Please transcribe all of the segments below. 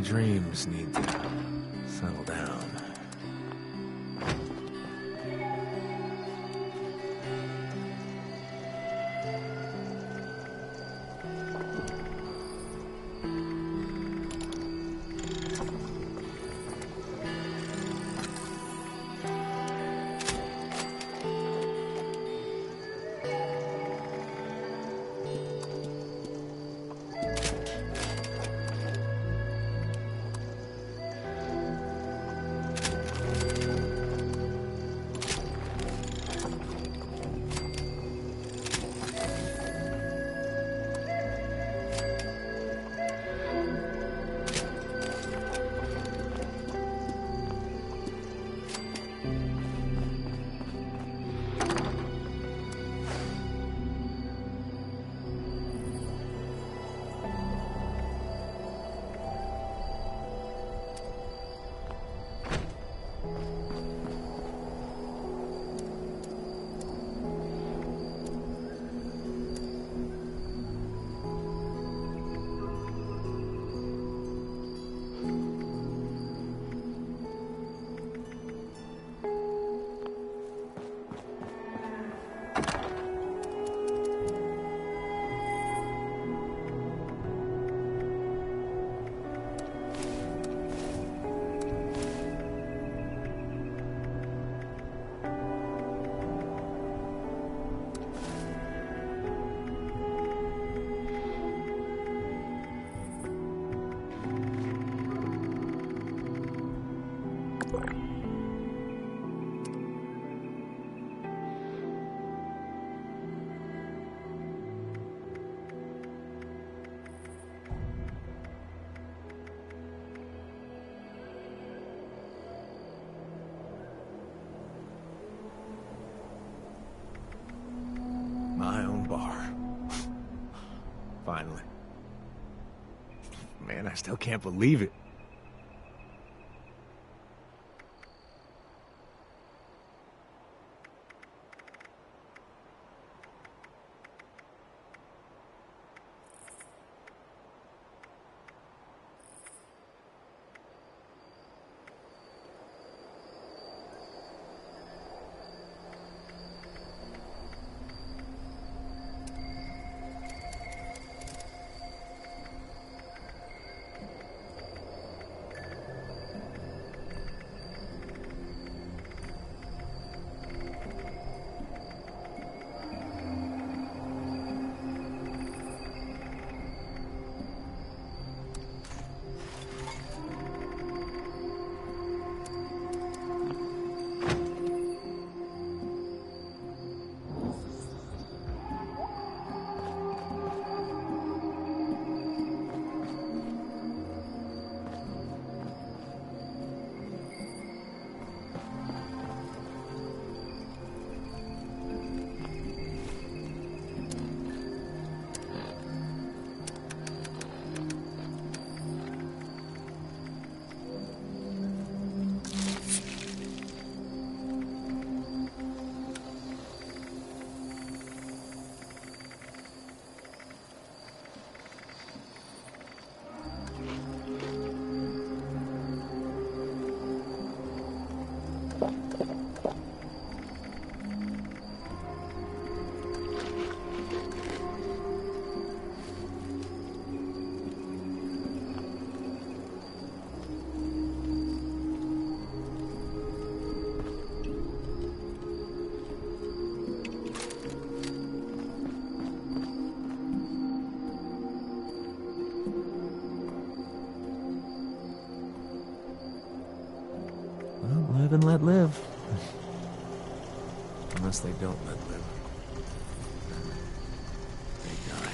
My dreams need to settle down. My own bar. Finally. Man, I still can't believe it. Well, live and let live. Unless they don't let live. They die.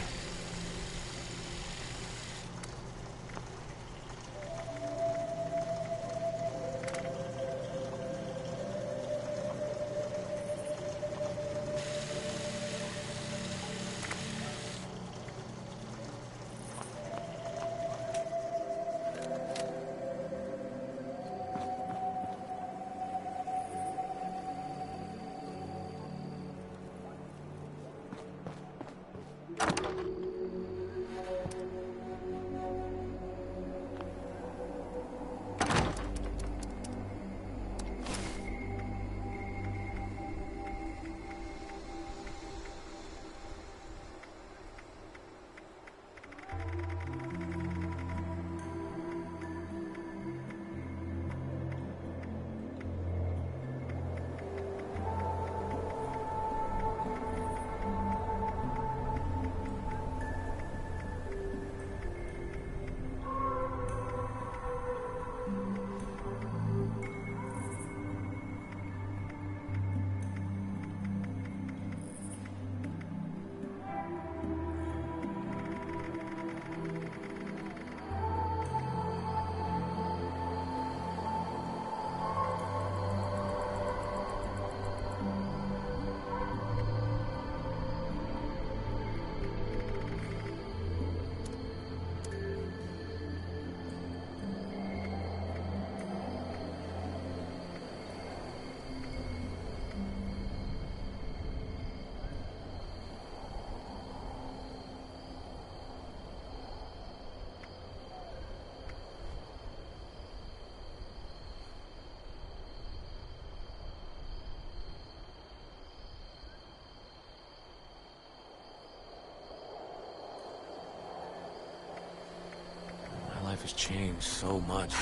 has changed so much.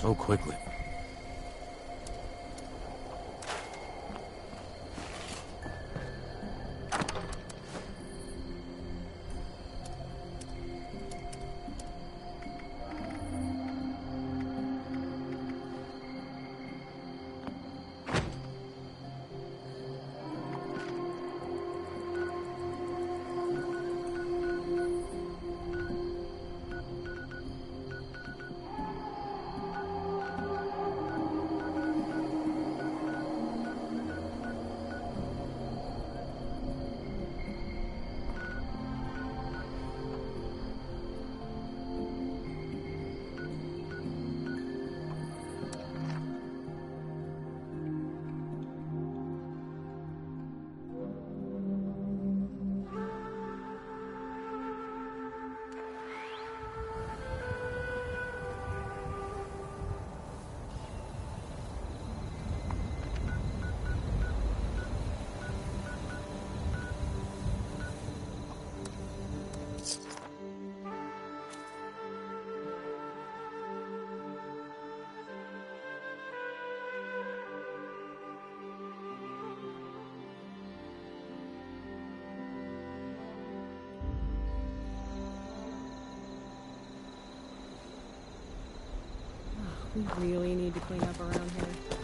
So quickly. We really need to clean up around here.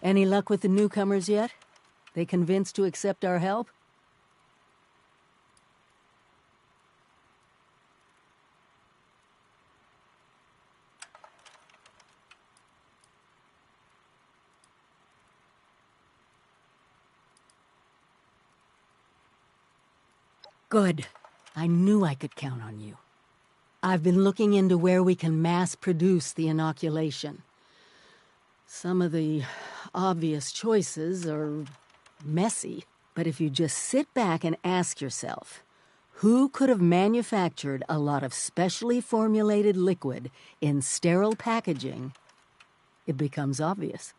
Any luck with the newcomers yet? They convinced to accept our help? Good. I knew I could count on you. I've been looking into where we can mass produce the inoculation. Some of the obvious choices are messy, but if you just sit back and ask yourself, who could have manufactured a lot of specially formulated liquid in sterile packaging, it becomes obvious.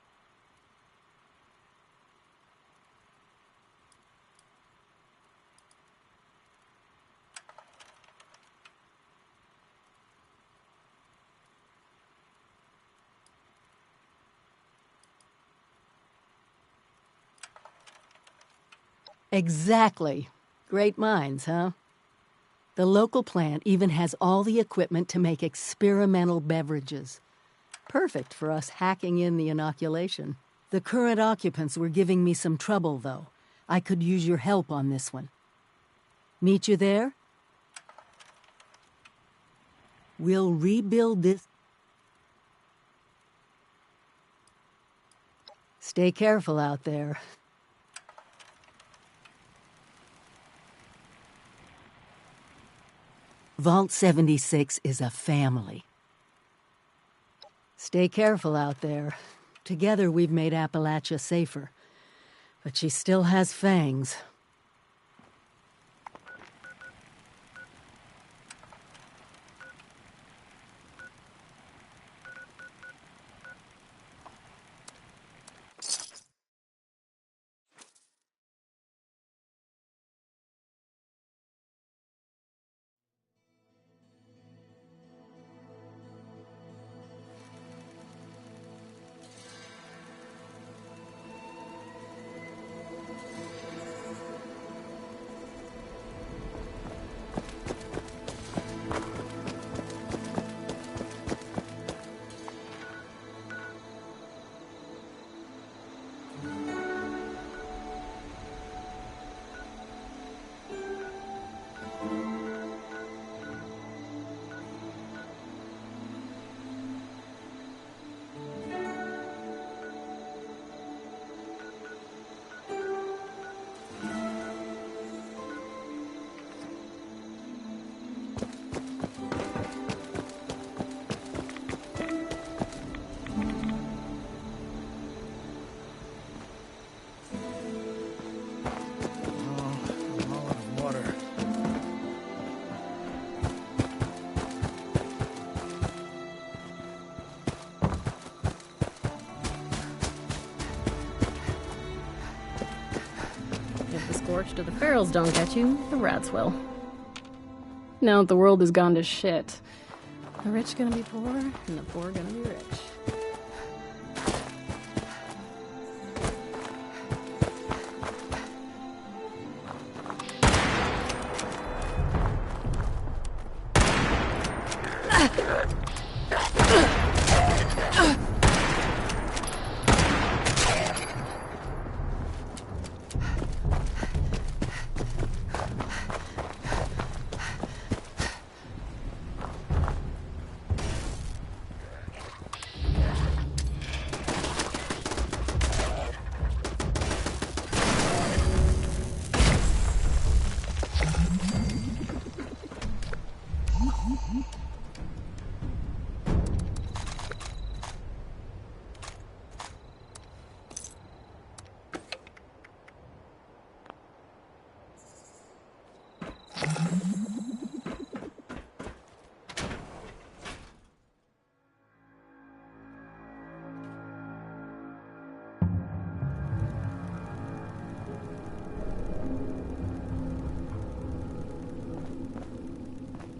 Exactly. Great minds, huh? The local plant even has all the equipment to make experimental beverages. Perfect for us hacking in the inoculation. The current occupants were giving me some trouble, though. I could use your help on this one. Meet you there? We'll rebuild this. Stay careful out there. Vault 76 is a family. Stay careful out there. Together we've made Appalachia safer. But she still has fangs. scorched. If the ferals don't get you, the rats will. Now that the world has gone to shit, the rich gonna be poor, and the poor gonna be rich.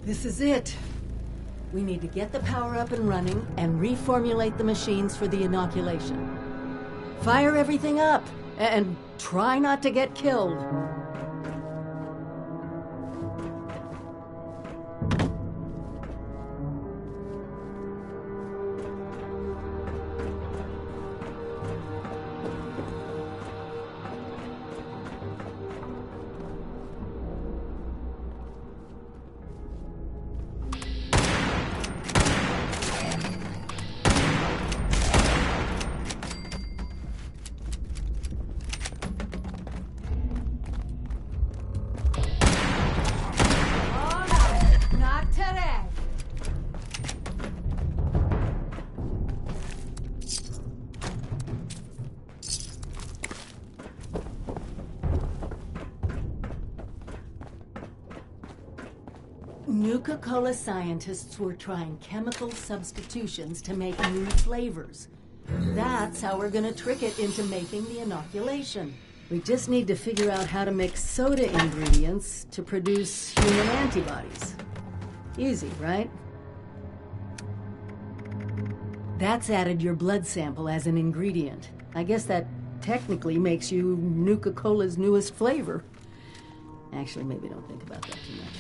This is it. We need to get the power up and running and reformulate the machines for the inoculation. Fire everything up and try not to get killed. Nuka-Cola scientists were trying chemical substitutions to make new flavors. That's how we're gonna trick it into making the inoculation. We just need to figure out how to mix soda ingredients to produce human antibodies. Easy, right? That's added your blood sample as an ingredient. I guess that technically makes you Nuka-Cola's newest flavor. Actually, maybe don't think about that too much.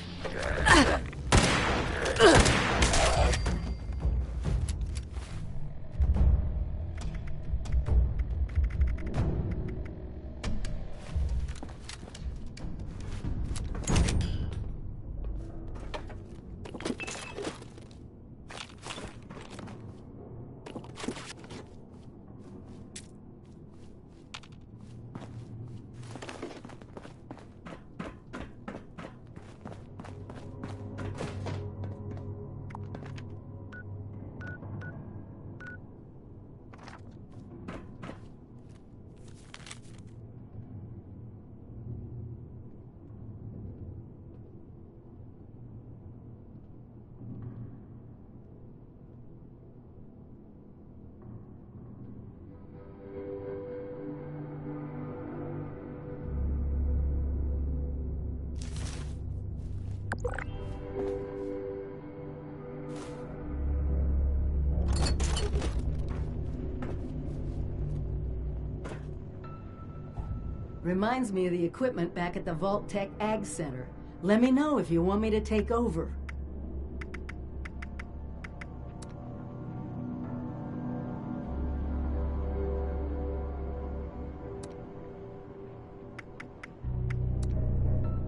Reminds me of the equipment back at the Vault-Tec Ag Center. Let me know if you want me to take over.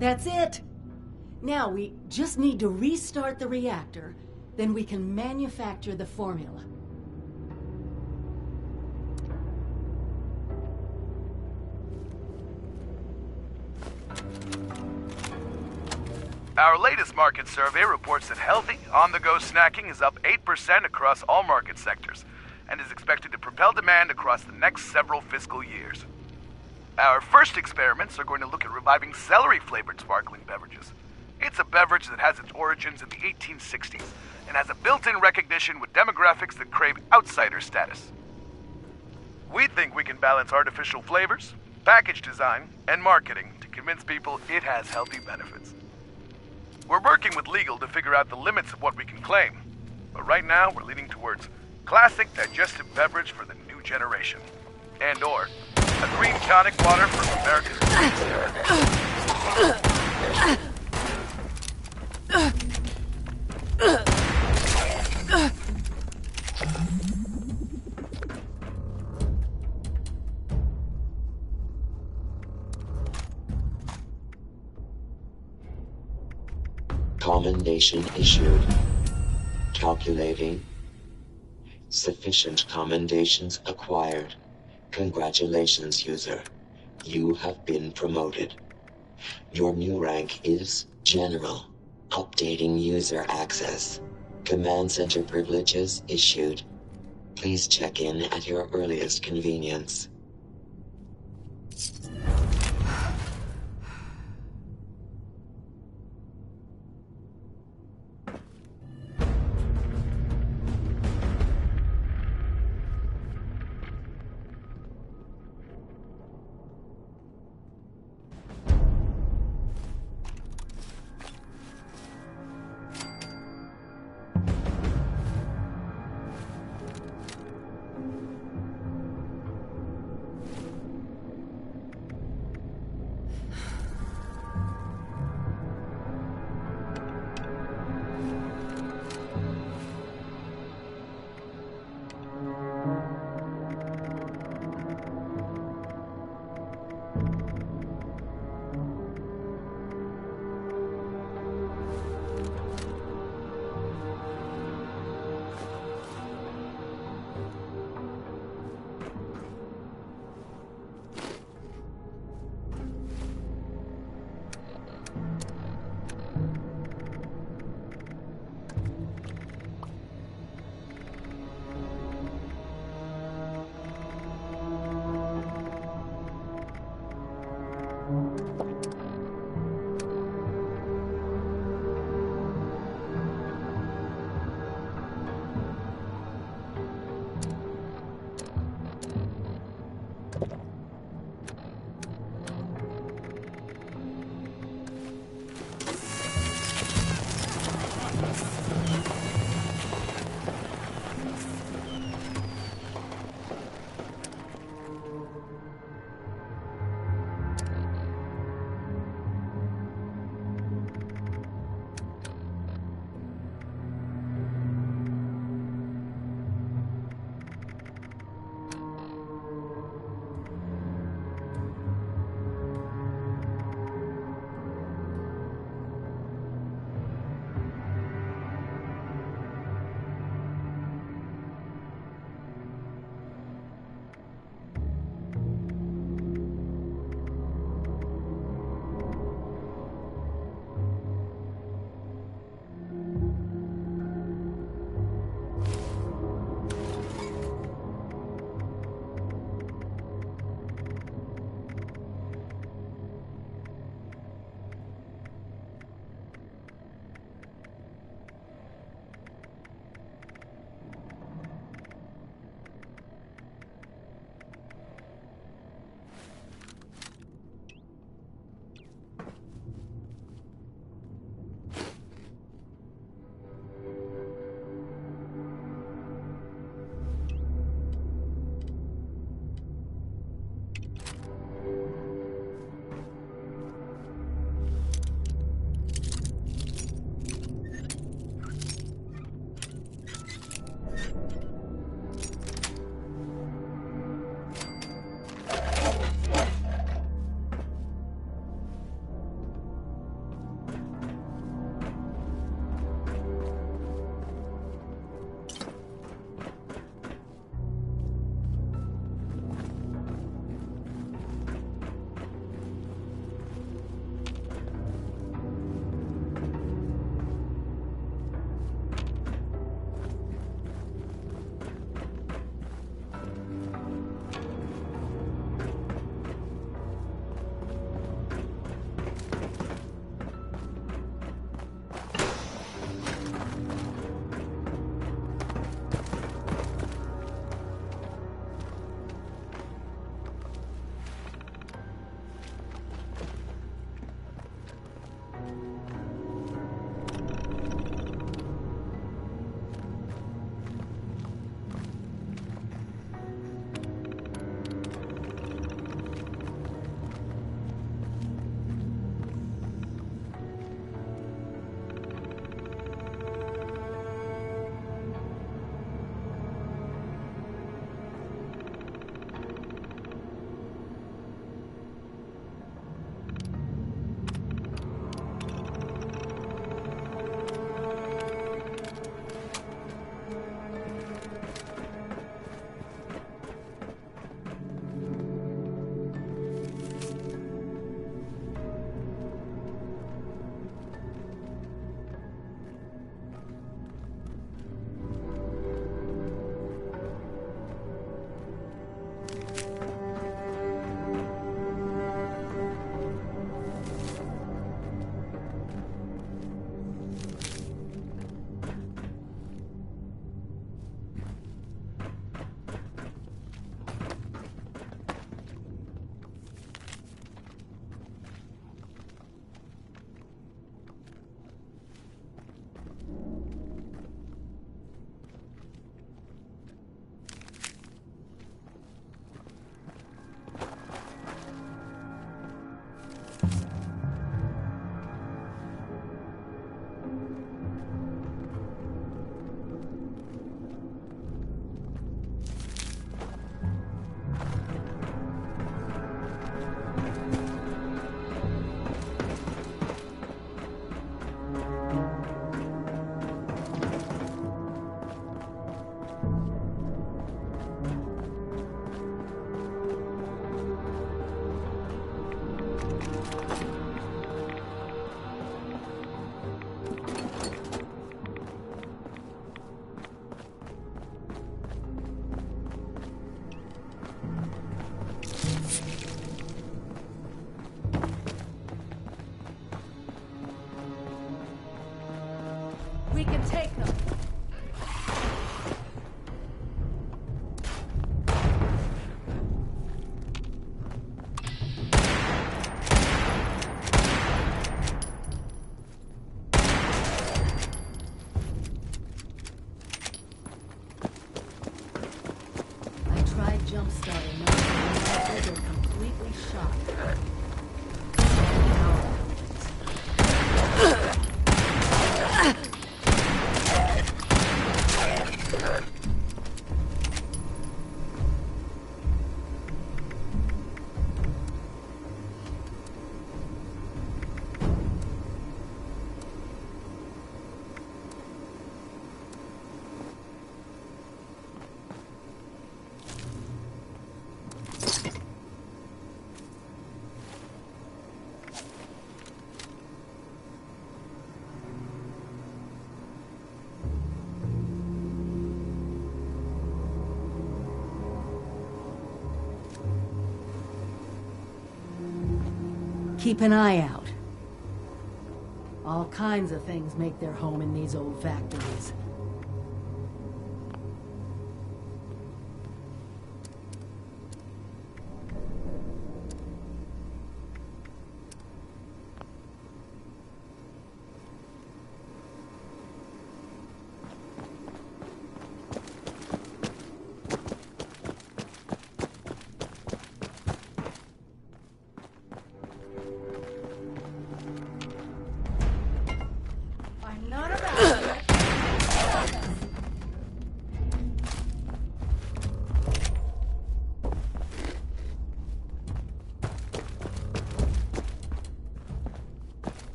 That's it! Now we just need to restart the reactor, then we can manufacture the formula. Our latest market survey reports that healthy, on-the-go snacking is up 8% across all market sectors and is expected to propel demand across the next several fiscal years. Our first experiments are going to look at reviving celery-flavored sparkling beverages. It's a beverage that has its origins in the 1860s and has a built-in recognition with demographics that crave outsider status. We think we can balance artificial flavors, package design, and marketing to convince people it has healthy benefits. We're working with legal to figure out the limits of what we can claim, but right now we're leaning towards classic digestive beverage for the new generation, and/or a green tonic water for America's greatest heritage. Commendation issued. Calculating. Sufficient commendations acquired. Congratulations, user. You have been promoted. Your new rank is General. Updating user access. Command center privileges issued. Please check in at your earliest convenience. We can take them. I tried jump-starting them, and they're completely shot. Keep an eye out. All kinds of things make their home in these old factories.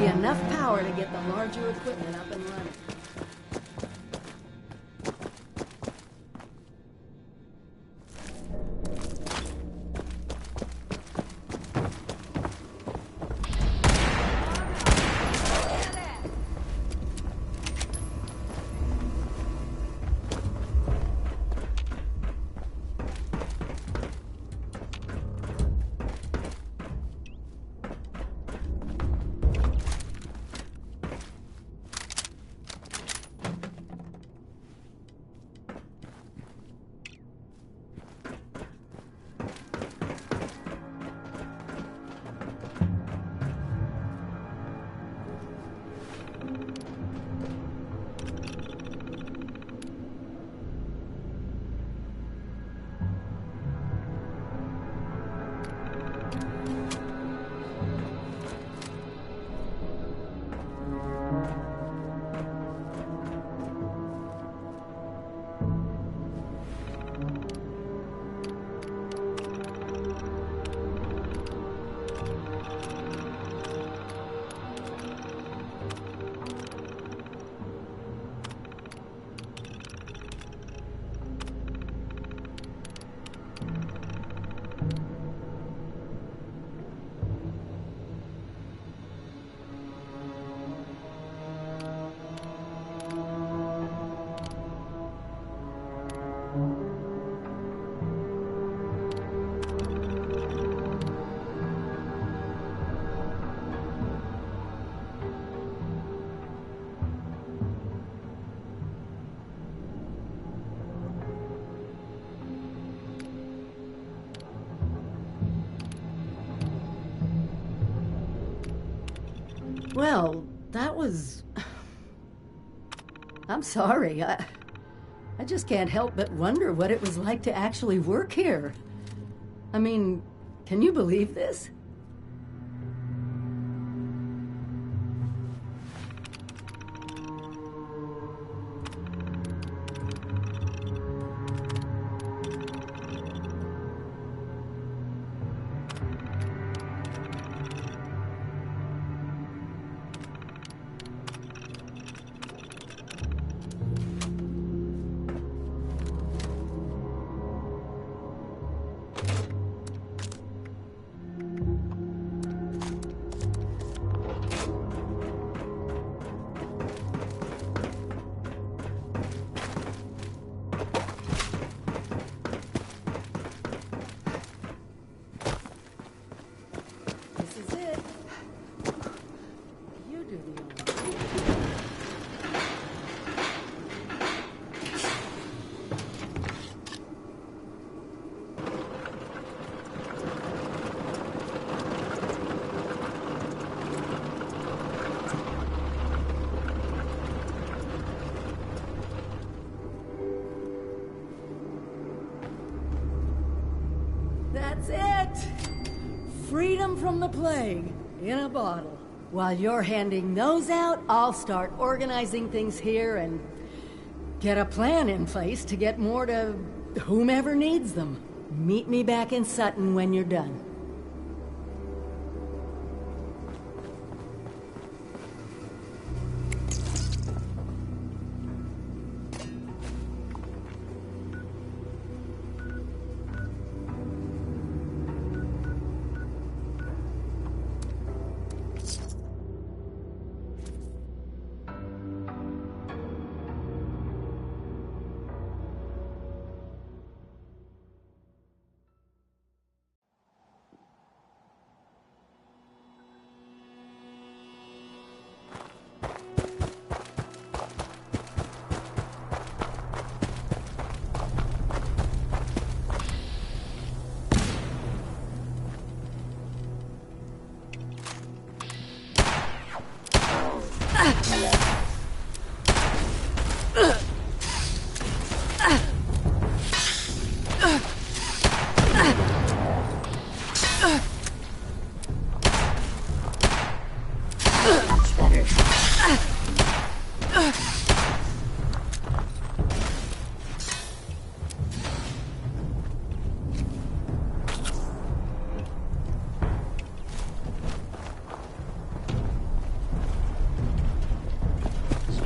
Enough power to get the larger equipment up and running. Well, that was... I'm sorry. I just can't help but wonder what it was like to actually work here. I mean, can you believe this? This is it. You do the honors. That's it! Freedom from the plague, in a bottle. While you're handing those out, I'll start organizing things here and get a plan in place to get more to whomever needs them. Meet me back in Sutton when you're done.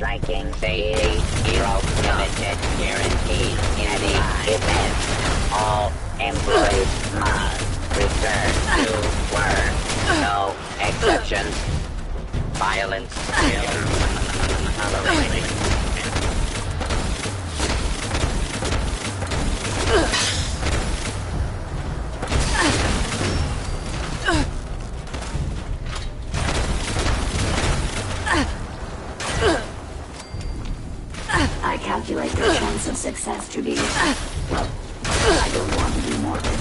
Striking safety, zero limited, guaranteed any event. All employees must return to work. No exceptions. Violence is tolerated. I calculate your chance of success to be... Well, I don't want to be morbid.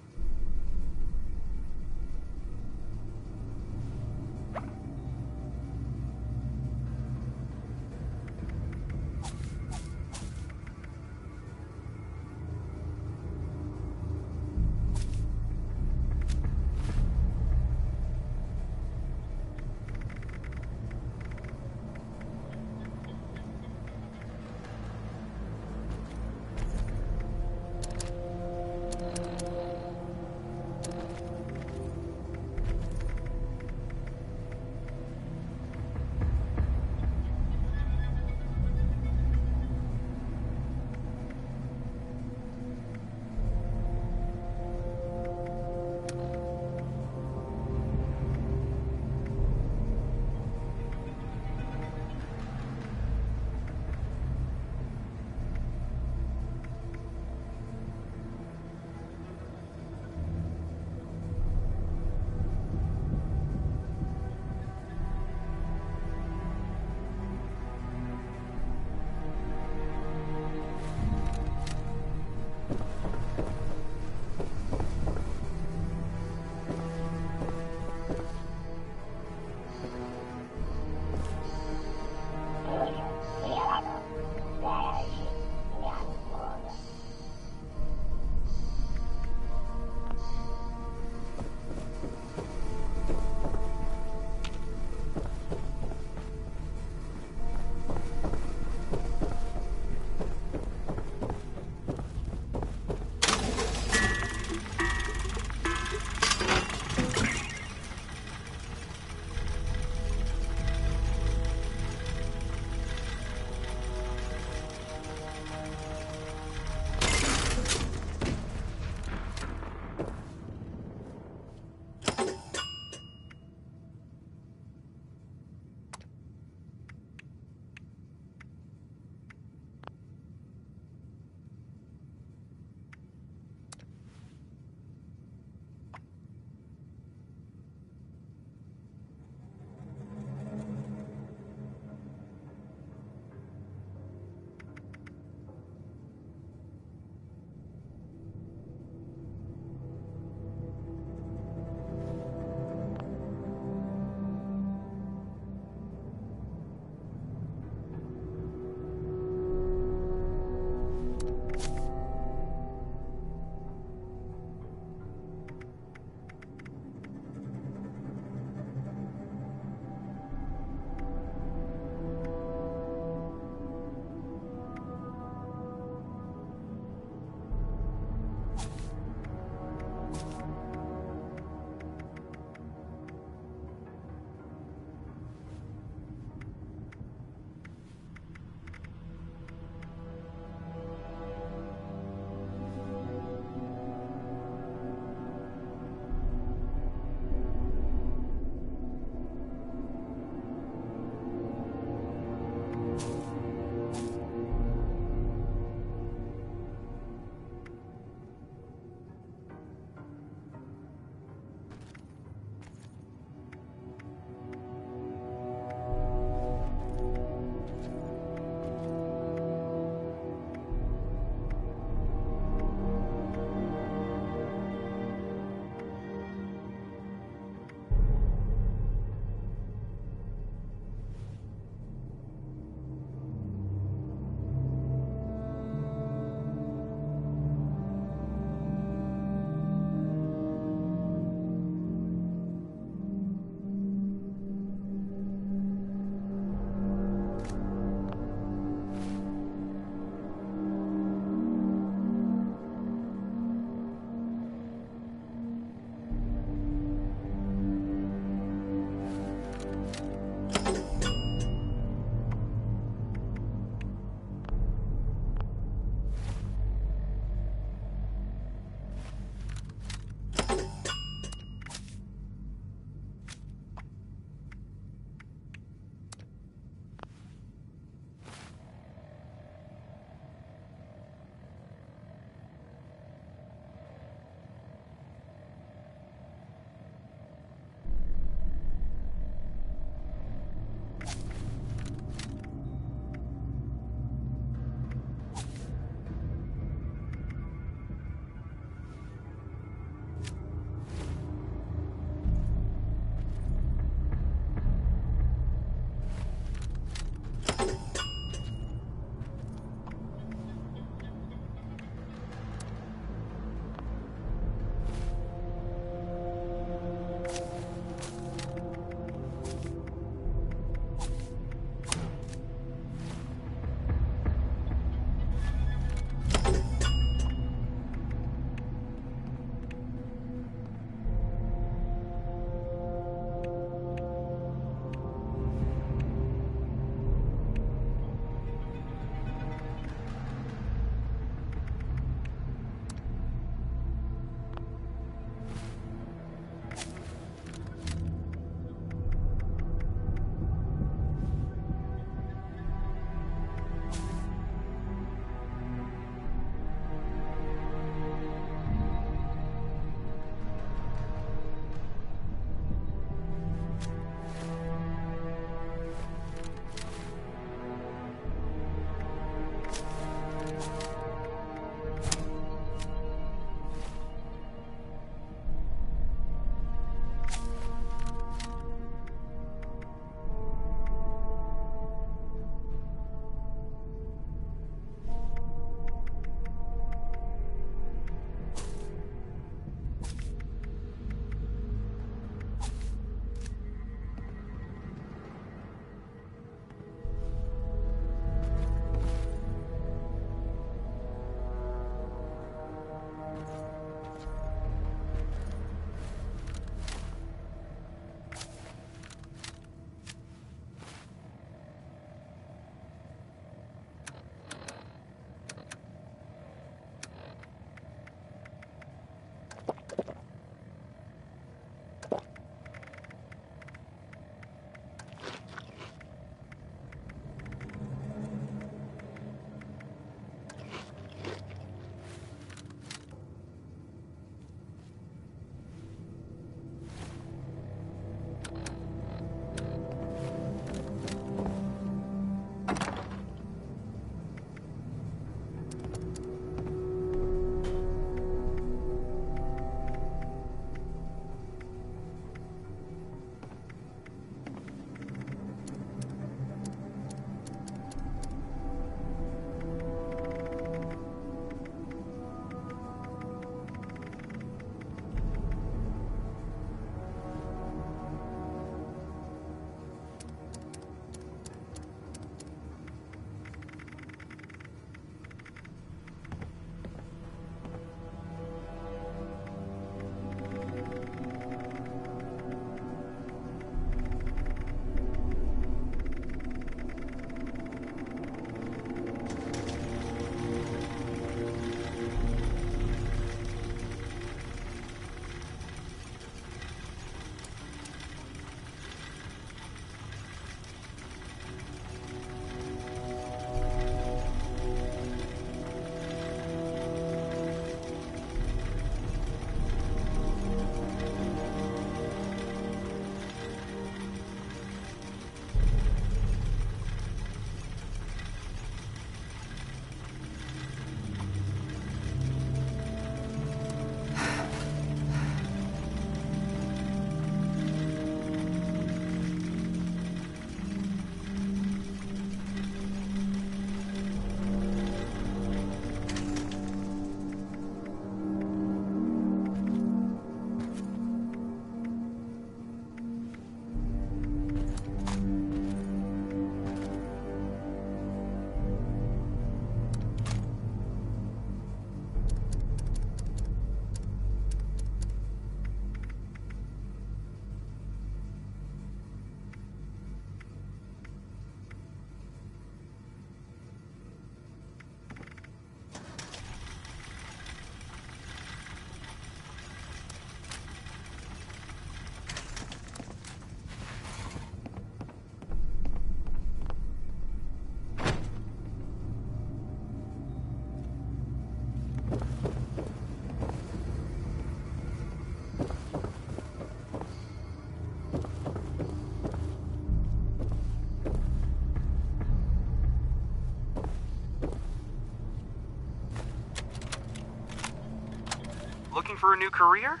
Looking for a new career?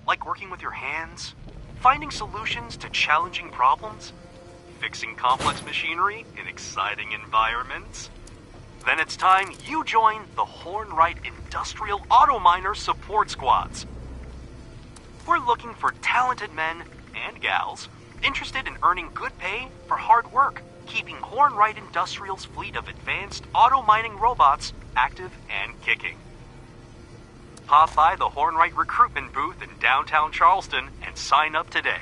Like working with your hands? Finding solutions to challenging problems? Fixing complex machinery in exciting environments? Then it's time you join the Hornwright Industrial Auto Miner Support Squads. We're looking for talented men and gals interested in earning good pay for hard work, keeping Hornwright Industrial's fleet of advanced auto mining robots active and kicking. Pop by the Hornwright recruitment booth in downtown Charleston and sign up today.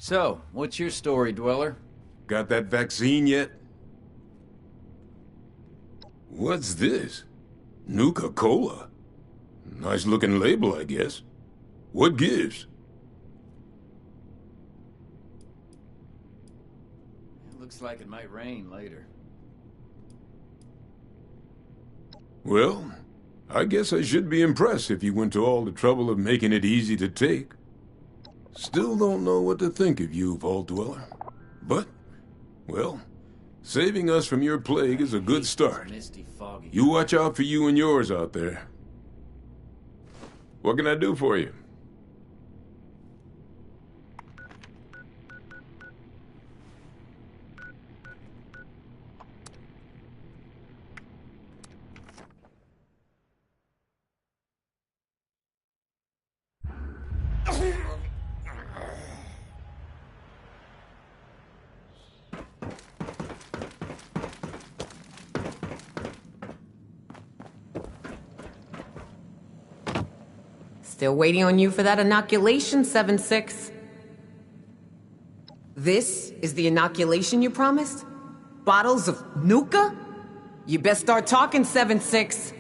So, what's your story, Dweller? Got that vaccine yet? What's this? Nuka-Cola? Nice looking label, I guess. What gives? It looks like it might rain later. Well, I guess I should be impressed if you went to all the trouble of making it easy to take. Still don't know what to think of you, Vault Dweller. But, well, saving us from your plague is a good start. You watch out for you and yours out there. What can I do for you? Still waiting on you for that inoculation, 7-6. This is the inoculation you promised? Bottles of Nuka? You best start talking, 7-6.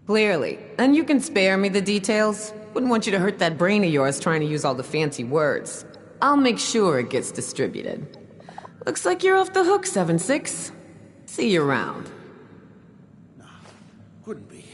Clearly. And you can spare me the details. Wouldn't want you to hurt that brain of yours trying to use all the fancy words. I'll make sure it gets distributed. Looks like you're off the hook, 7-6. See you around. Couldn't be.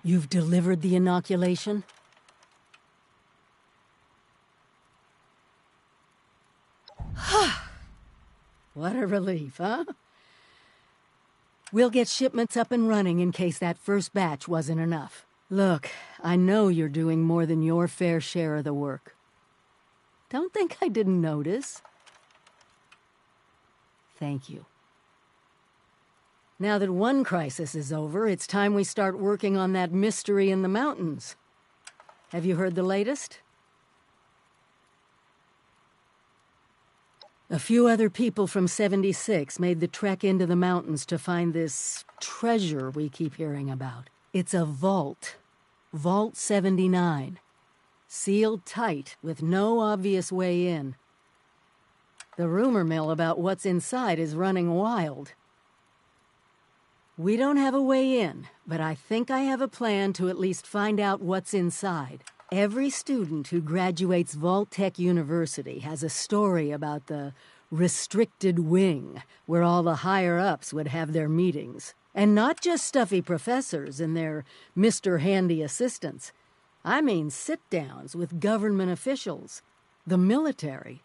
You've delivered the inoculation? What a relief, huh? We'll get shipments up and running in case that first batch wasn't enough. Look, I know you're doing more than your fair share of the work. Don't think I didn't notice. Thank you. Now that one crisis is over, it's time we start working on that mystery in the mountains. Have you heard the latest? A few other people from 76 made the trek into the mountains to find this treasure we keep hearing about. It's a vault. Vault 79. Sealed tight, with no obvious way in. The rumor mill about what's inside is running wild. We don't have a way in, but I think I have a plan to at least find out what's inside. Every student who graduates Vault-Tec University has a story about the restricted wing, where all the higher-ups would have their meetings. And not just stuffy professors and their Mr. Handy assistants. I mean sit-downs with government officials, the military.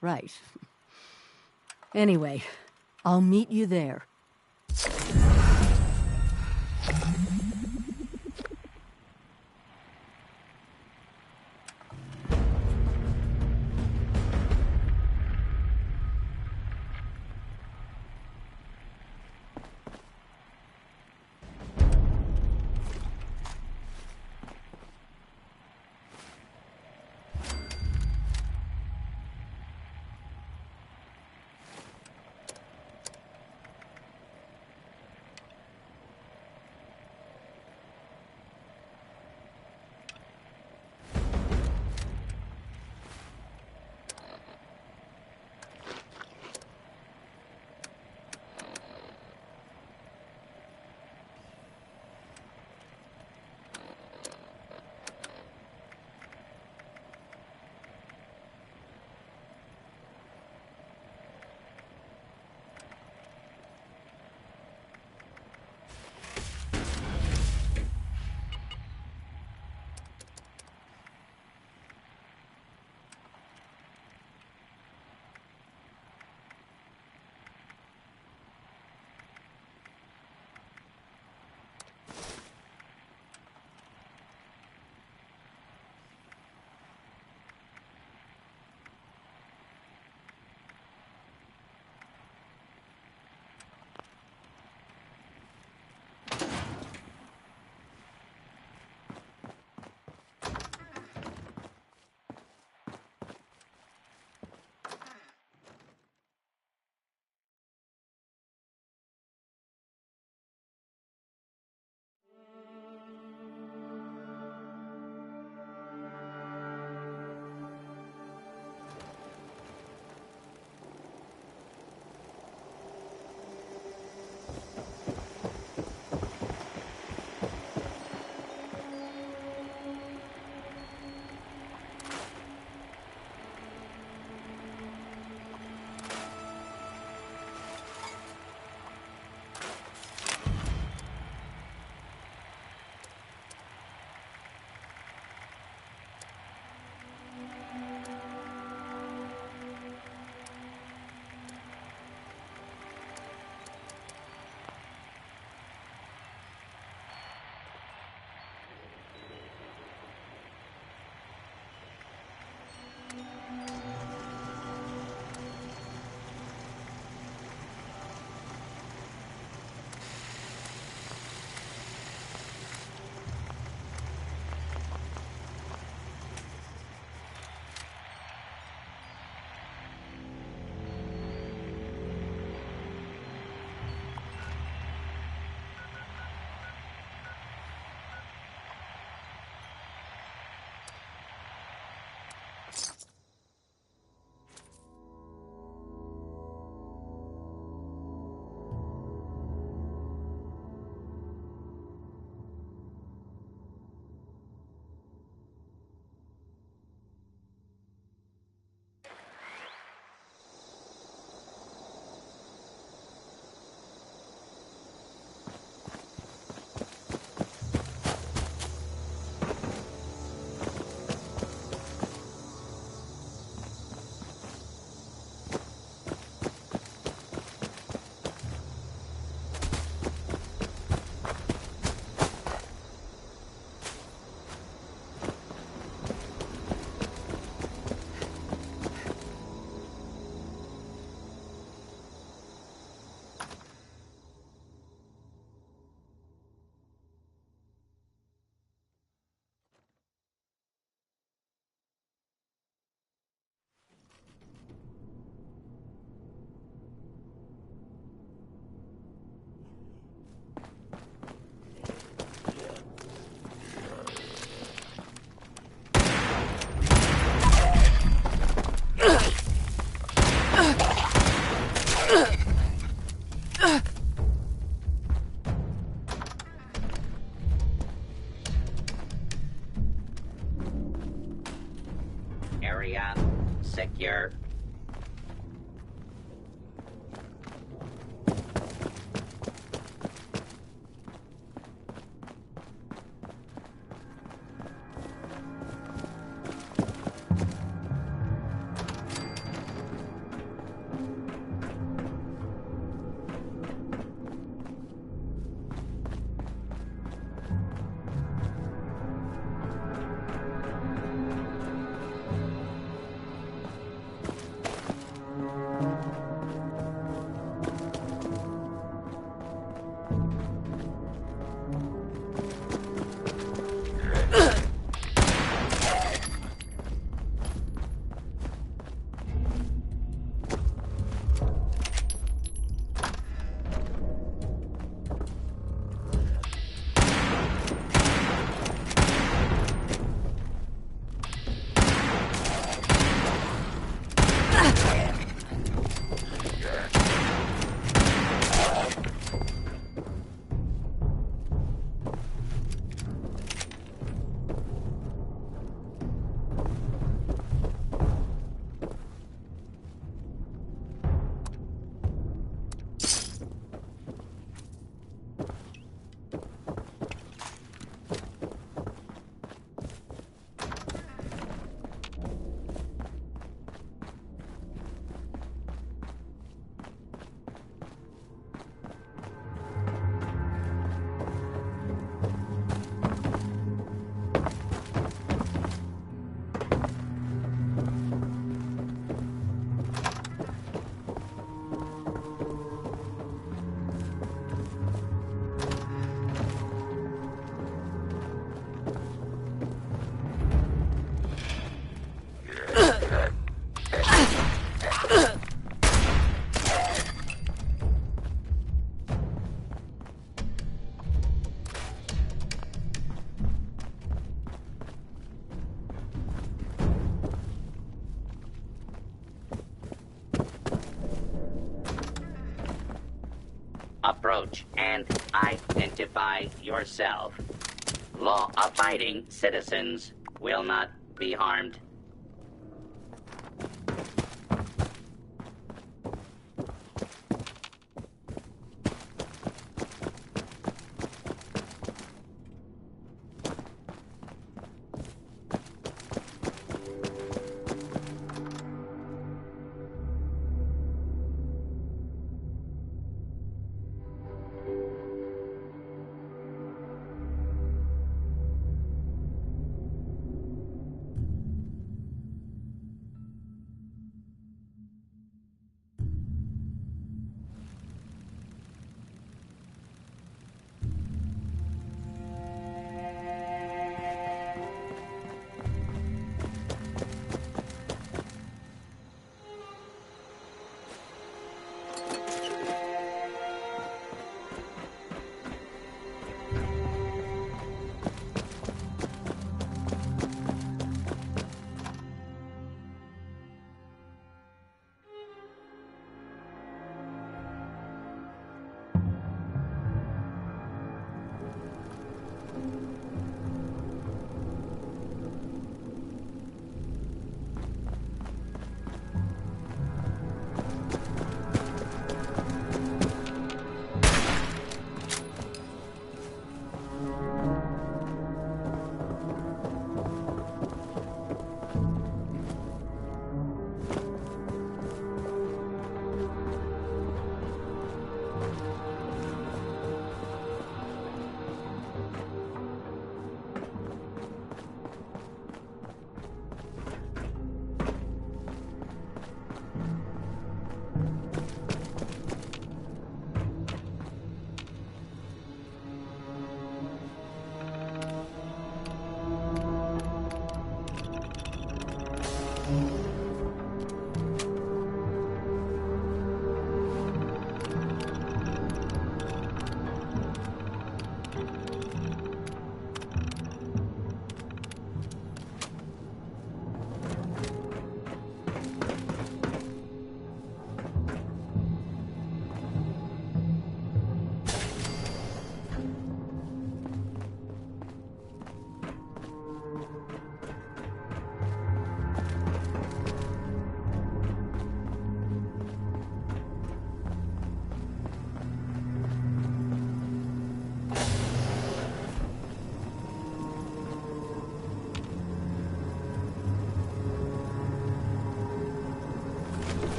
Right. Anyway, I'll meet you there. Area secure. Approach and identify yourself. Law-abiding citizens will not be harmed.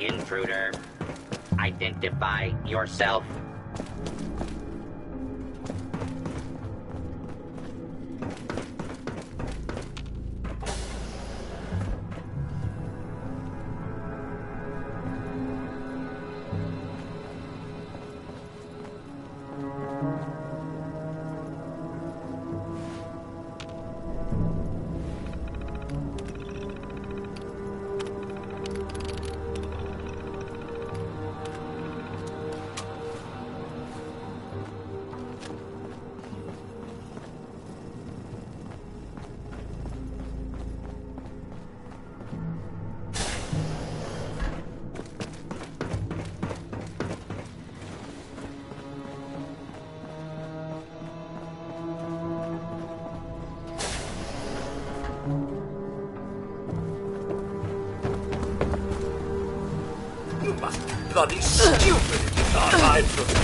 Intruder, identify yourself. You must be bloody stupid if you can't hide from me.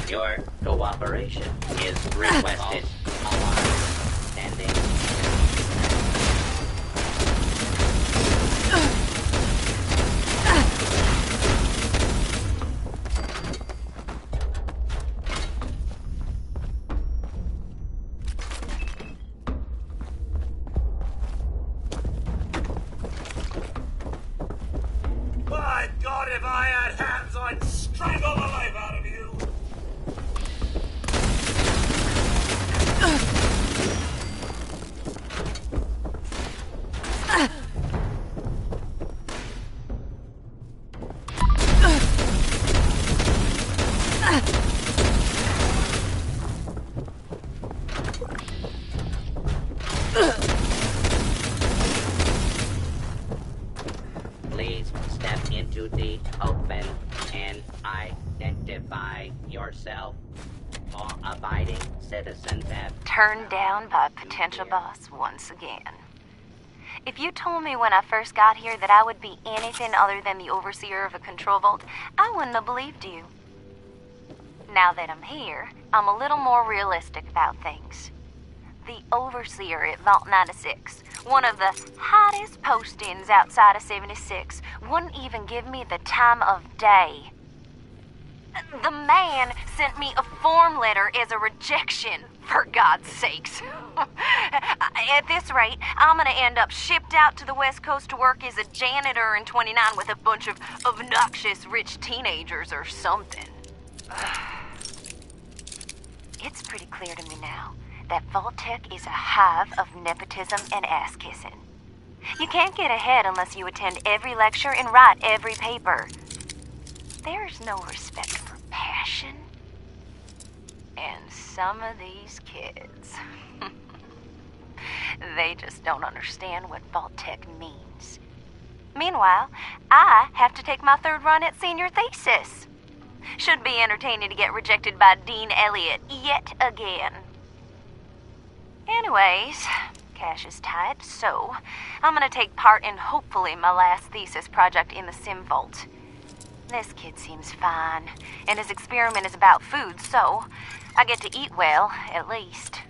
Your cooperation is requested. Alarm standing. My God, if I had hands, I'd strangle the life out of you. Please step into the open and identify yourself. Law-abiding citizens have Turned down by potential boss once again. If you told me when I first got here that I would be anything other than the overseer of a control vault, I wouldn't have believed you. Now that I'm here, I'm a little more realistic about things. The overseer at Vault 96, one of the hottest postings outside of 76, wouldn't even give me the time of day. The man sent me a form letter as a rejection, for God's sakes. At this rate, I'm gonna end up shipped out to the West Coast to work as a janitor in 29 with a bunch of obnoxious rich teenagers or something. It's pretty clear to me now that Vault-Tec is a hive of nepotism and ass-kissing. You can't get ahead unless you attend every lecture and write every paper. There's no respect for passion. And some of these kids, they just don't understand what Vault-Tec means. Meanwhile, I have to take my third run at senior thesis. Should be entertaining to get rejected by Dean Elliott yet again. Anyways, cash is tight, so I'm gonna take part in hopefully my last thesis project in the Sim Vault. This kid seems fine, and his experiment is about food, so I get to eat well, at least.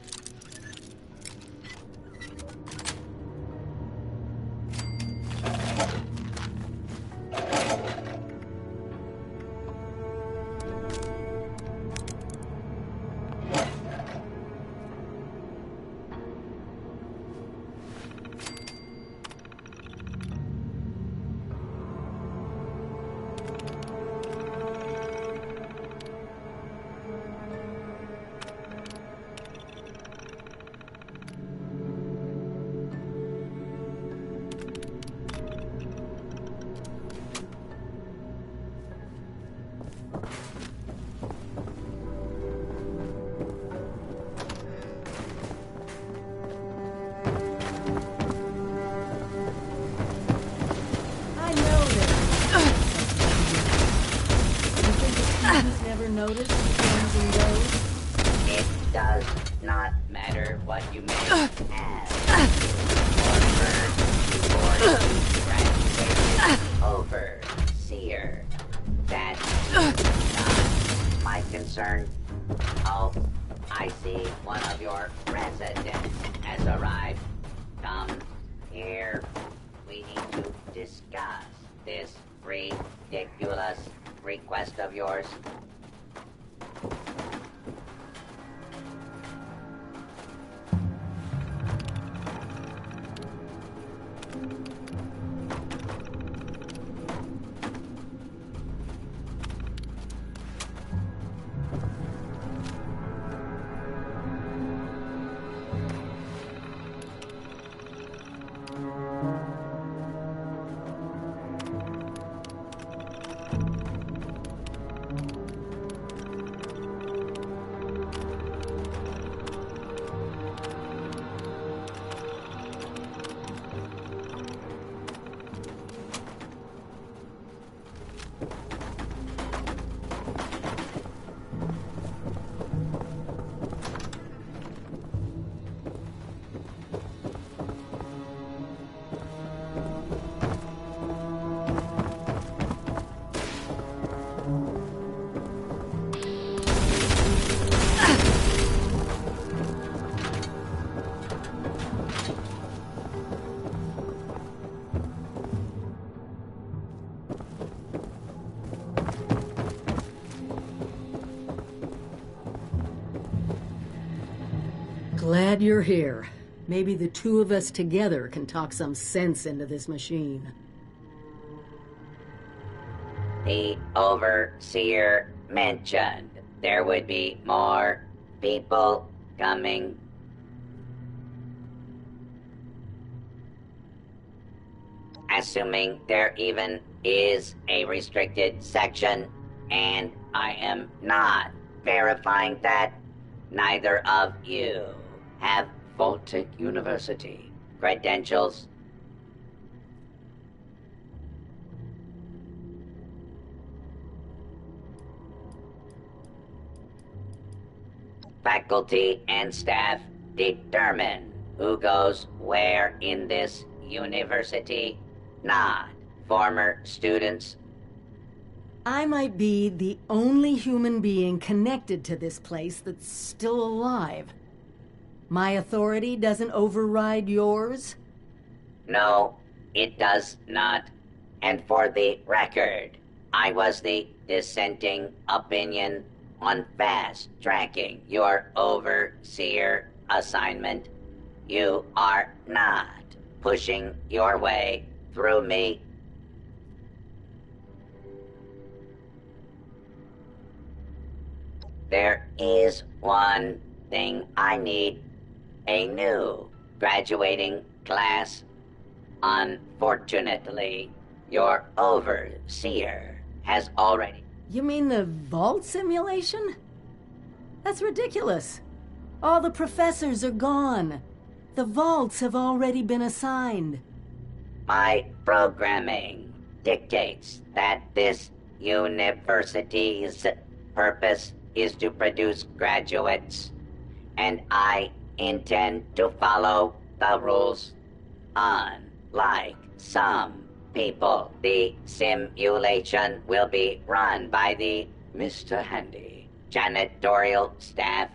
students never noticed the comes and goes? It does not matter what you may have or graduated overseer. That's not my concern. Oh, I see one of your residents has arrived. Come here. We need to discuss this ridiculous request of yours. Glad you're here. Maybe the two of us together can talk some sense into this machine. The overseer mentioned there would be more people coming. Assuming there even is a restricted section, and I am not verifying that, neither of you have Vault-Tec University credentials. Faculty and staff determine who goes where in this university, not former students. I might be the only human being connected to this place that's still alive. My authority doesn't override yours? No, it does not. And for the record, I was the dissenting opinion on fast-tracking your overseer assignment. You are not pushing your way through me. There is one thing I need. A new graduating class. Unfortunately, your overseer has already... You mean the vault simulation? That's ridiculous. All the professors are gone. The vaults have already been assigned. My programming dictates that this university's purpose is to produce graduates, and I intend to follow the rules. Unlike some people, the simulation will be run by the Mr. Handy janitorial staff.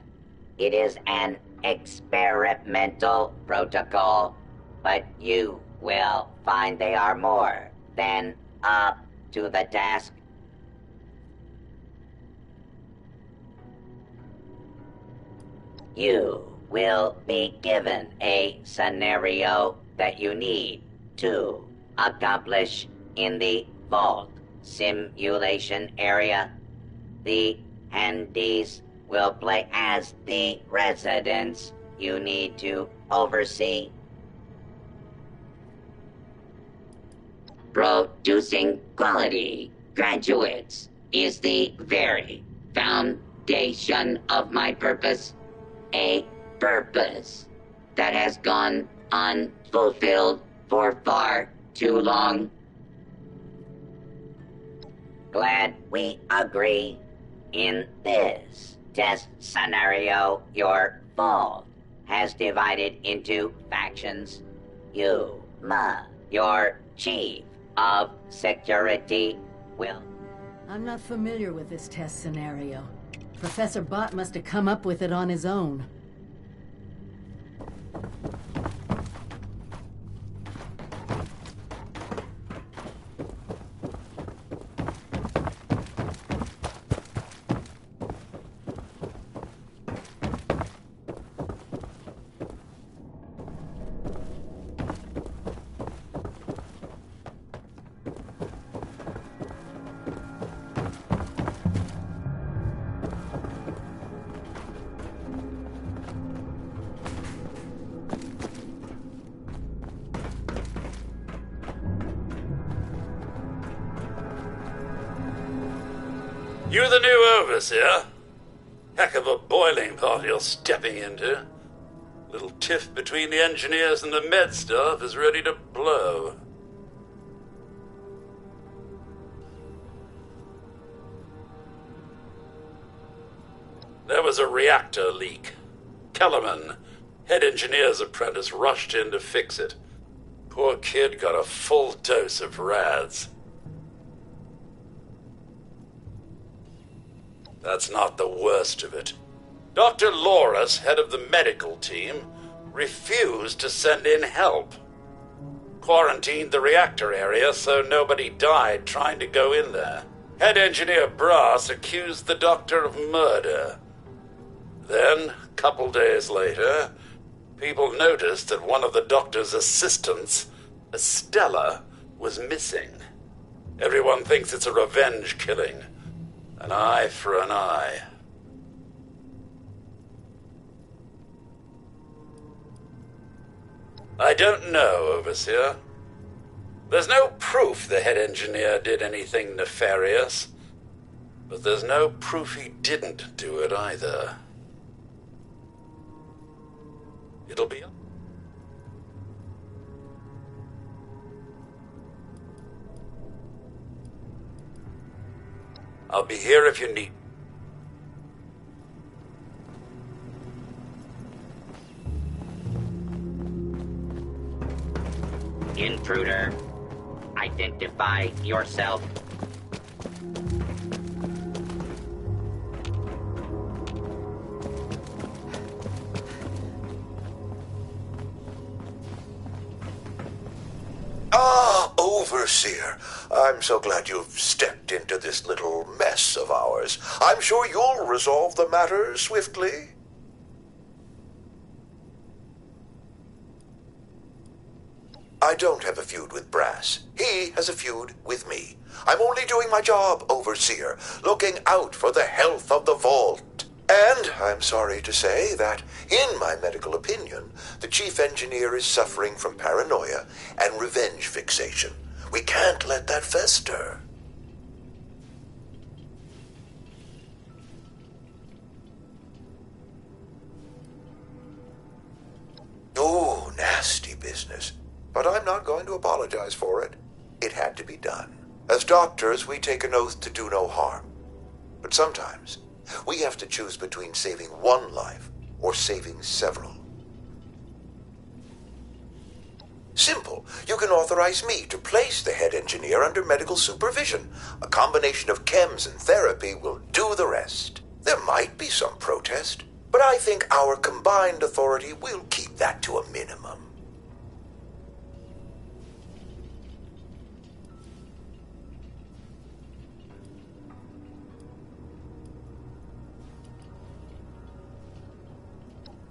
It is an experimental protocol, but you will find they are more than up to the task. You will be given a scenario that you need to accomplish in the vault simulation area. The handies will play as the residents you need to oversee. Producing quality graduates is the very foundation of my purpose. A purpose that has gone unfulfilled for far too long. Glad we agree. In this test scenario, your vault has divided into factions. Yuma, your chief of security, will... I'm not familiar with this test scenario. Professor Bott must have come up with it on his own. You the new overseer? Heck of a boiling pot you're stepping into. Little tiff between the engineers and the med staff is ready to blow. There was a reactor leak. Kellerman, head engineer's apprentice, rushed in to fix it. Poor kid got a full dose of rads. That's not the worst of it. Dr. Loris, head of the medical team, refused to send in help. Quarantined the reactor area so nobody died trying to go in there. Head engineer Brass accused the doctor of murder. Then, a couple days later, people noticed that one of the doctor's assistants, Estella, was missing. Everyone thinks it's a revenge killing. An eye for an eye. I don't know, Overseer. There's no proof the head engineer did anything nefarious, but there's no proof he didn't do it either. It'll be... I'll be here if you need... Intruder, identify yourself. Overseer, I'm so glad you've stepped into this little mess of ours. I'm sure you'll resolve the matter swiftly. I don't have a feud with Brass. He has a feud with me. I'm only doing my job, Overseer, looking out for the health of the vault. And I'm sorry to say that, in my medical opinion, the chief engineer is suffering from paranoia and revenge fixation. We can't let that fester. Oh, nasty business. But I'm not going to apologize for it. It had to be done. As doctors, we take an oath to do no harm. But sometimes, we have to choose between saving one life or saving several. Simple. You can authorize me to place the head engineer under medical supervision. A combination of chems and therapy will do the rest. There might be some protest, but I think our combined authority will keep that to a minimum.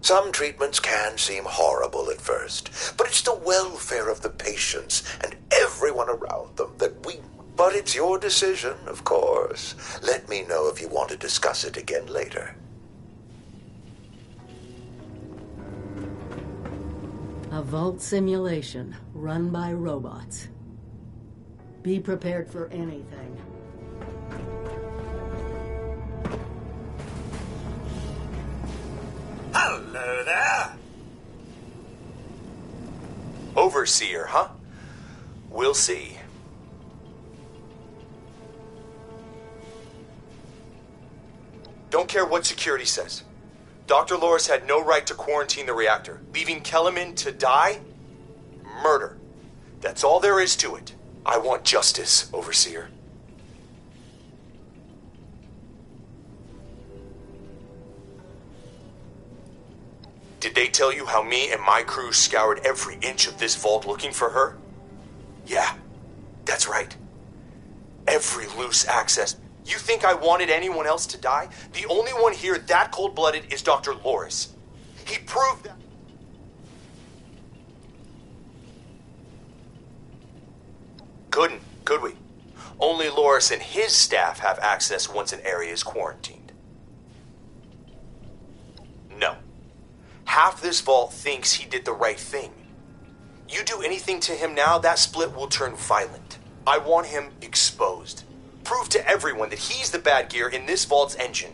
Some treatments can seem horrible at first, but it's the welfare of the patients and everyone around them that we... But it's your decision, of course. Let me know if you want to discuss it again later. A vault simulation run by robots. Be prepared for anything. Hello there! Overseer, huh? We'll see. don't care what security says. Dr. Loris had no right to quarantine the reactor. Leaving Kellerman to die? Murder. That's all there is to it. I want justice, Overseer. Did they tell you how me and my crew scoured every inch of this vault looking for her? Yeah, that's right. Every loose access. You think I wanted anyone else to die? The only one here that cold-blooded is Dr. Loris. He proved that. Couldn't, could we? Only Loris and his staff have access once an area is quarantined. No. Half this vault thinks he did the right thing. You do anything to him now, that split will turn violent. I want him exposed. Prove to everyone that he's the bad gear in this vault's engine.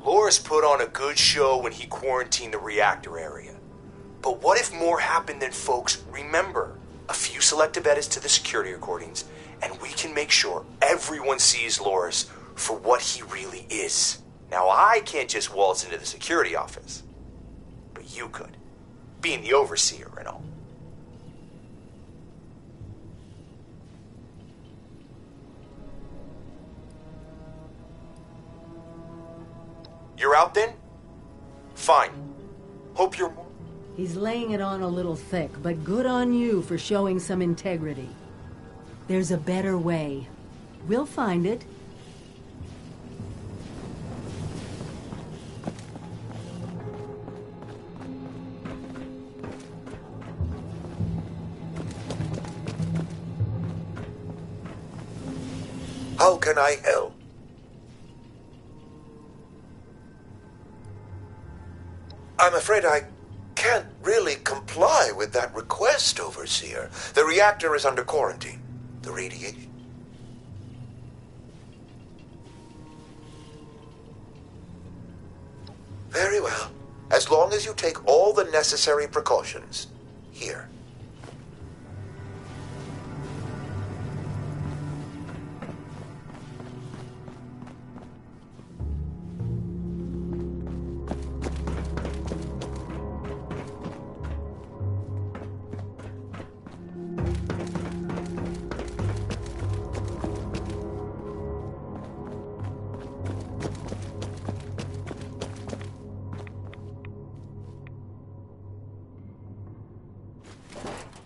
Loris put on a good show when he quarantined the reactor area. But what if more happened than folks remember? A few selective edits to the security recordings, and we can make sure everyone sees Loris for what he really is. Now, I can't just waltz into the security office, but you could, being the Overseer and all. You're out then? Fine. Hope you're more... He's laying it on a little thick, but good on you for showing some integrity. There's a better way. We'll find it. How can I help? I'm afraid I can't really comply with that request, Overseer. The reactor is under quarantine. The radiation... Very well. As long as you take all the necessary precautions. Here.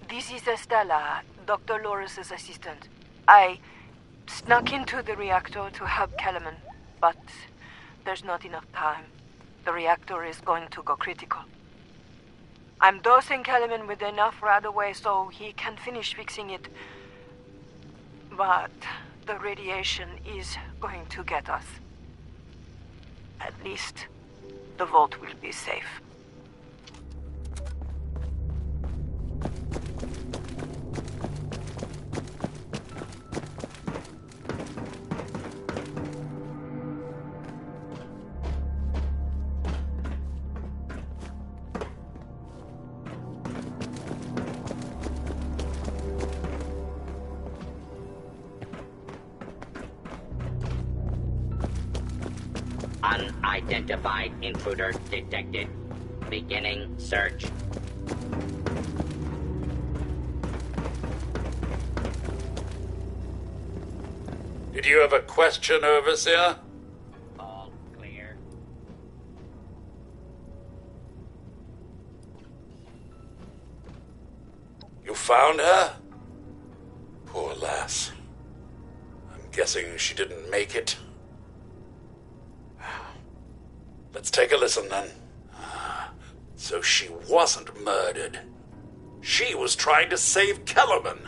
This is Estella, Dr. Loris' assistant. I snuck into the reactor to help Kellerman, but there's not enough time. The reactor is going to go critical. I'm dosing Kellerman with enough Radaway so he can finish fixing it. But the radiation is going to get us. At least the vault will be safe. Unidentified intruder detected. Beginning search. Did you have a question, Overseer? All clear. You found her? Poor lass. I'm guessing she didn't make it. Let's take a listen then. So she wasn't murdered. She was trying to save Kellerman.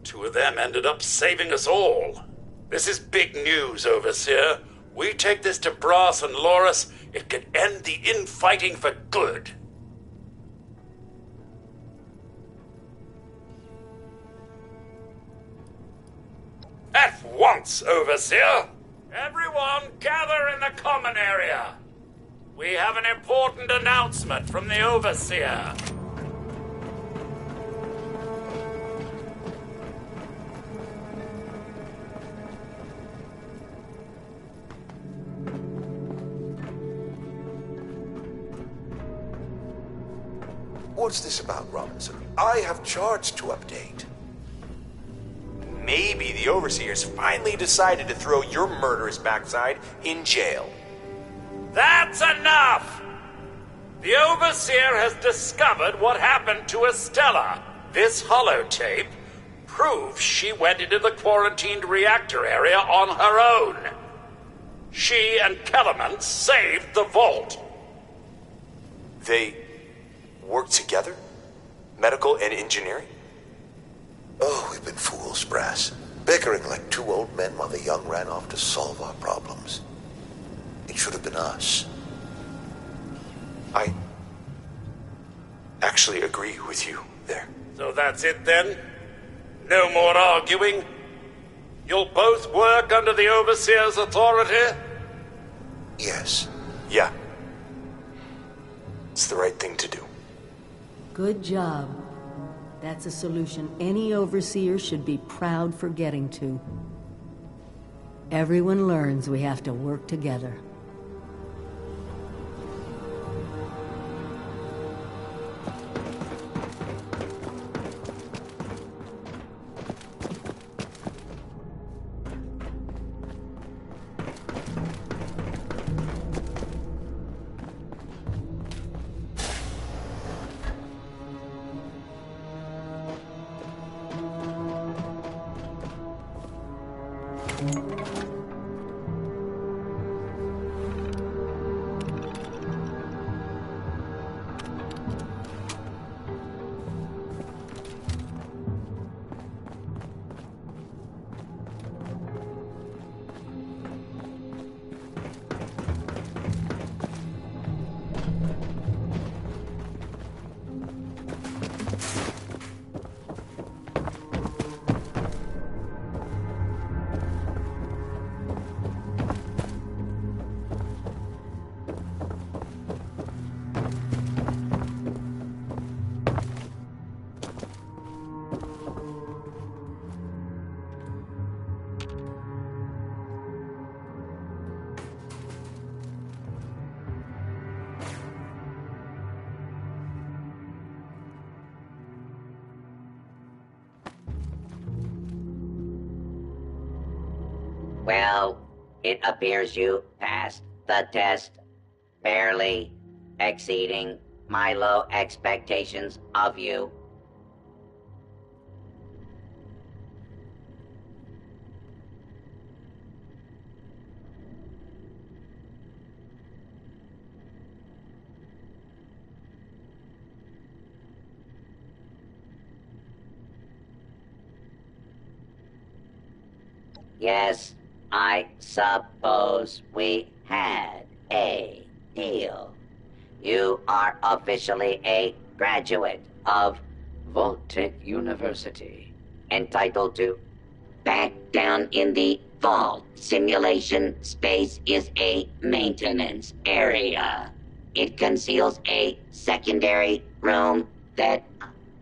Two of them ended up saving us all. This is big news, Overseer. We take this to Brass and Loris, it could end the infighting for good. At once, Overseer! Everyone gather in the common area. We have an important announcement from the Overseer. What's this about, Robinson? I have charts to update. Maybe the Overseers finally decided to throw your murderous backside in jail. That's enough! The Overseer has discovered what happened to Estella. This holotape proves she went into the quarantined reactor area on her own. She and Kellerman saved the vault. They work together? Medical and engineering? Oh, we've been fools, Brass. Bickering like two old men while the young ran off to solve our problems. It should have been us. I actually agree with you there. So that's it then? No more arguing? You'll both work under the Overseer's authority? Yes. Yeah. It's the right thing to do. Good job. That's a solution any overseer should be proud for getting to. Everyone learns we have to work together. Well, it appears you passed the test, barely exceeding my low expectations of you. Yes, I suppose we had a deal. You are officially a graduate of Vault-Tec University, entitled to back down in the vault. Simulation space is a maintenance area. It conceals a secondary room that...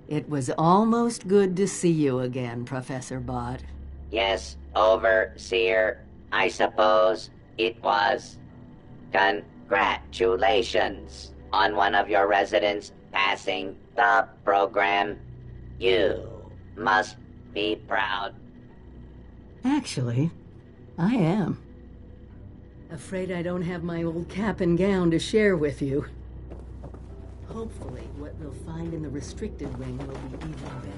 It was almost good to see you again, Professor Bott. Yes, Overseer, I suppose it was. Congratulations on one of your residents passing the program. You must be proud. Actually, I am. Afraid I don't have my old cap and gown to share with you. Hopefully, what we'll find in the restricted wing will be even better.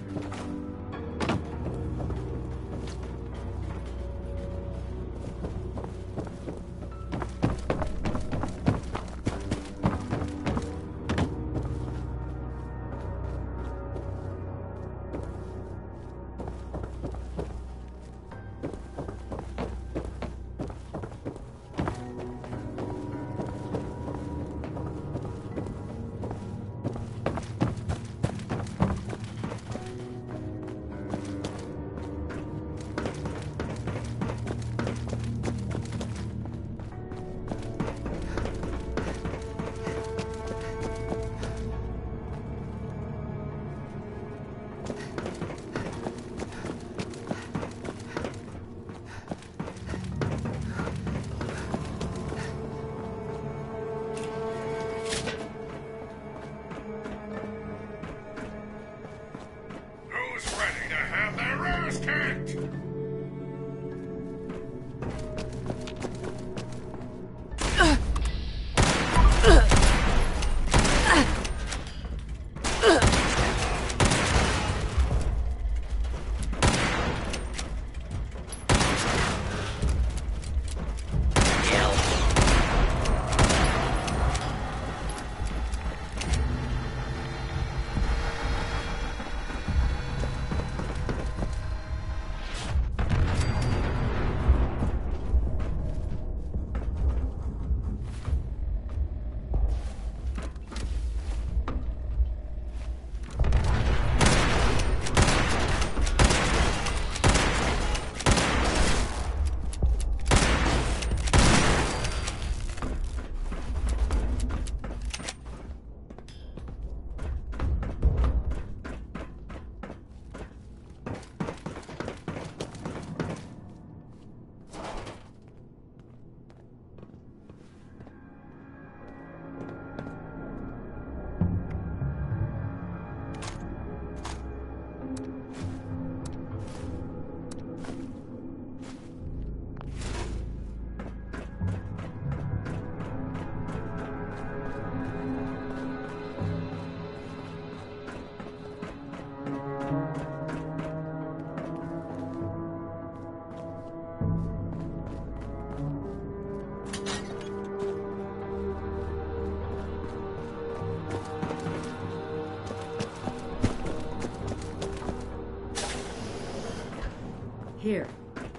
Here,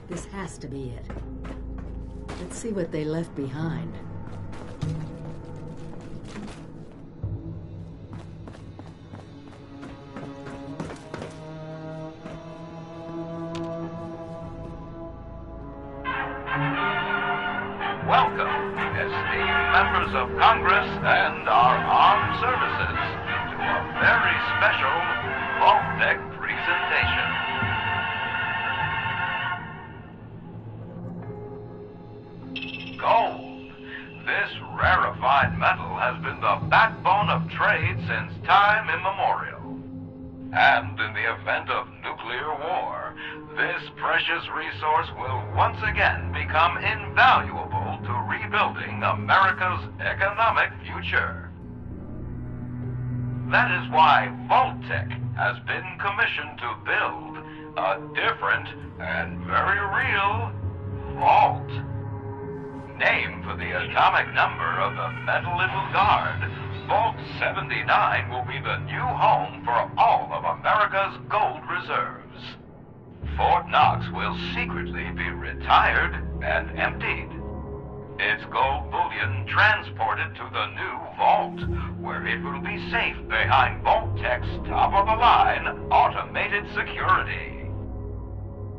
this has to be it. Let's see what they left behind. Welcome, esteemed members of Congress and our armed services, to a very special Vault-Tec presentation. Gold. This rarefied metal has been the backbone of trade since time immemorial. And in the event of nuclear war, this precious resource will once again become invaluable to rebuilding America's economic future. That is why Vault-Tec has been commissioned to build a different and very real vault. Named for the atomic number of the metal it will guard, Vault 79 will be the new home for all of America's gold reserves. Fort Knox will secretly be retired and emptied. Its gold bullion transported to the new vault, where it will be safe behind Vault-Tec's top-of-the-line automated security.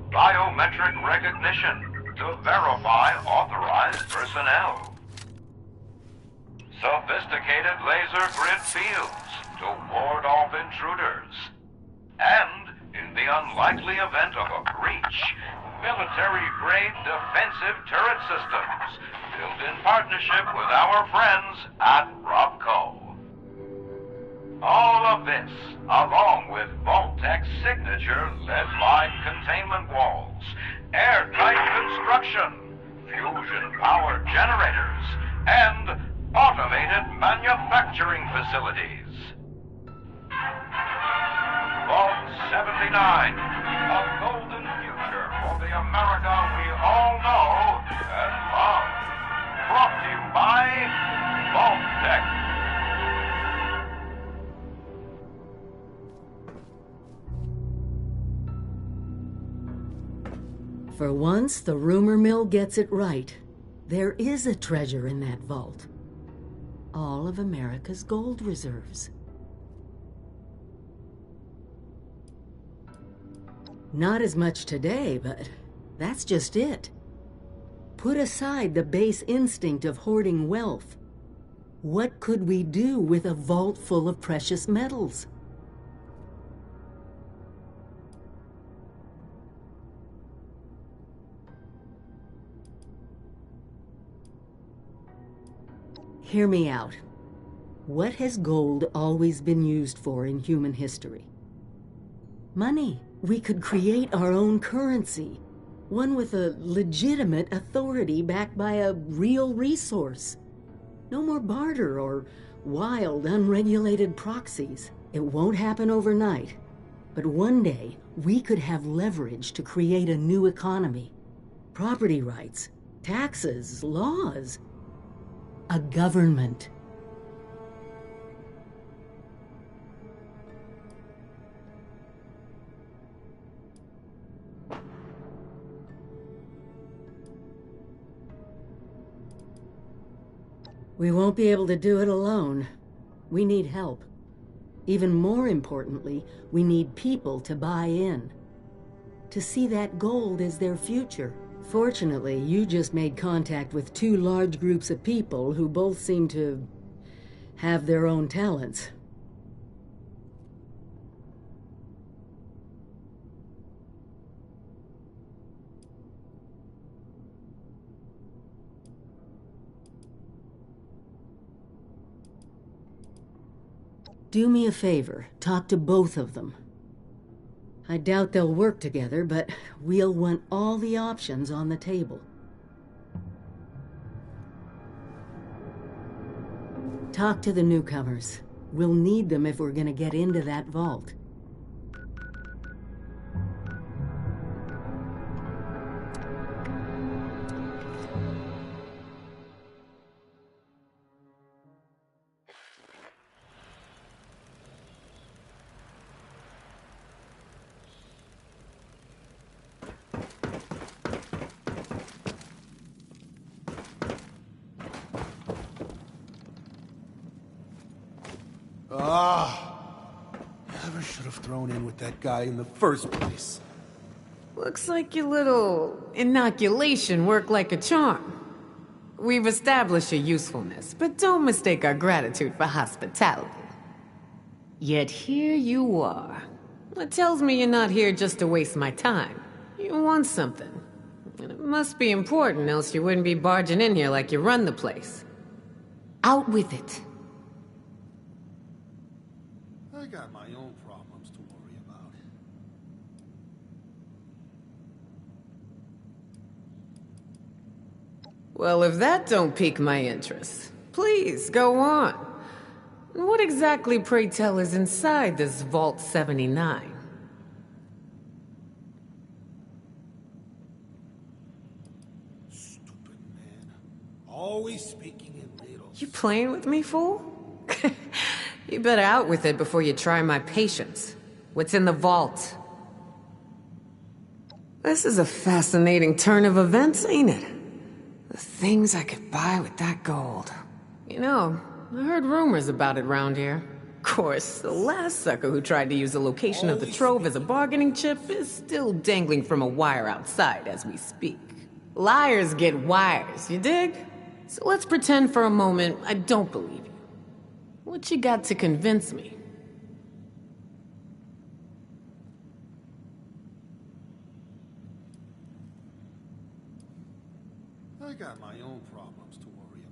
Biometric recognition to verify authorized personnel. Sophisticated laser grid fields to ward off intruders. And, in the unlikely event of a breach, military-grade defensive turret systems built in partnership with our friends at Robco. All of this, along with Vault-Tec's signature lead-lined containment walls, airtight construction, fusion-powered generators, and automated manufacturing facilities. Vault 79, a golden future for the America we all know and love. Brought to you by Vault-Tec. For once, the rumor mill gets it right. There is a treasure in that vault. All of America's gold reserves. Not as much today, but that's just it. Put aside the base instinct of hoarding wealth. What could we do with a vault full of precious metals? Hear me out. What has gold always been used for in human history? Money. We could create our own currency, one with a legitimate authority backed by a real resource. No more barter or wild, unregulated proxies. It won't happen overnight, but one day we could have leverage to create a new economy. Property rights, taxes, laws. A government. We won't be able to do it alone. We need help. Even more importantly, we need people to buy in. To see that gold as their future. Fortunately, you just made contact with two large groups of people who both seem to have their own talents. Do me a favor, talk to both of them. I doubt they'll work together, but we'll want all the options on the table. Talk to the newcomers. We'll need them if we're gonna get into that vault. Never should have thrown in with that guy in the first place. Looks like your little inoculation worked like a charm. We've established your usefulness, but don't mistake our gratitude for hospitality. Yet here you are. It tells me you're not here just to waste my time. You want something. And it must be important, else you wouldn't be barging in here like you run the place. Out with it. I got my own problems to worry about. Well, if that don't pique my interest, please, go on. What exactly, pray tell, is inside this Vault 79? Stupid man. Always speaking in riddles. You playing with me, fool? You better out with it before you try my patience. What's in the vault? This is a fascinating turn of events, ain't it? The things I could buy with that gold. You know, I heard rumors about it round here. Of course, the last sucker who tried to use the location of the trove as a bargaining chip is still dangling from a wire outside as we speak. Liars get wires, you dig? So let's pretend for a moment I don't believe you. What you got to convince me? I got my own problems to worry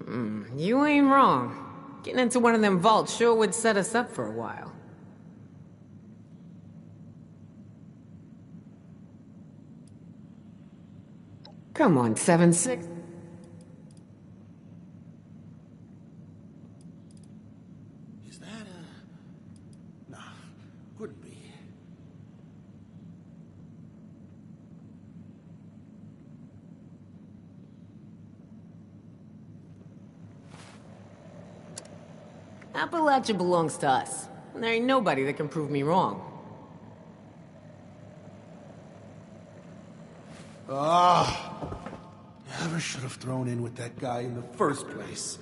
about. You ain't wrong. Getting into one of them vaults sure would set us up for a while. Come on, 7-6. Is that Nah, couldn't be. Appalachia belongs to us. And there ain't nobody that can prove me wrong. Never should have thrown in with that guy in the first place.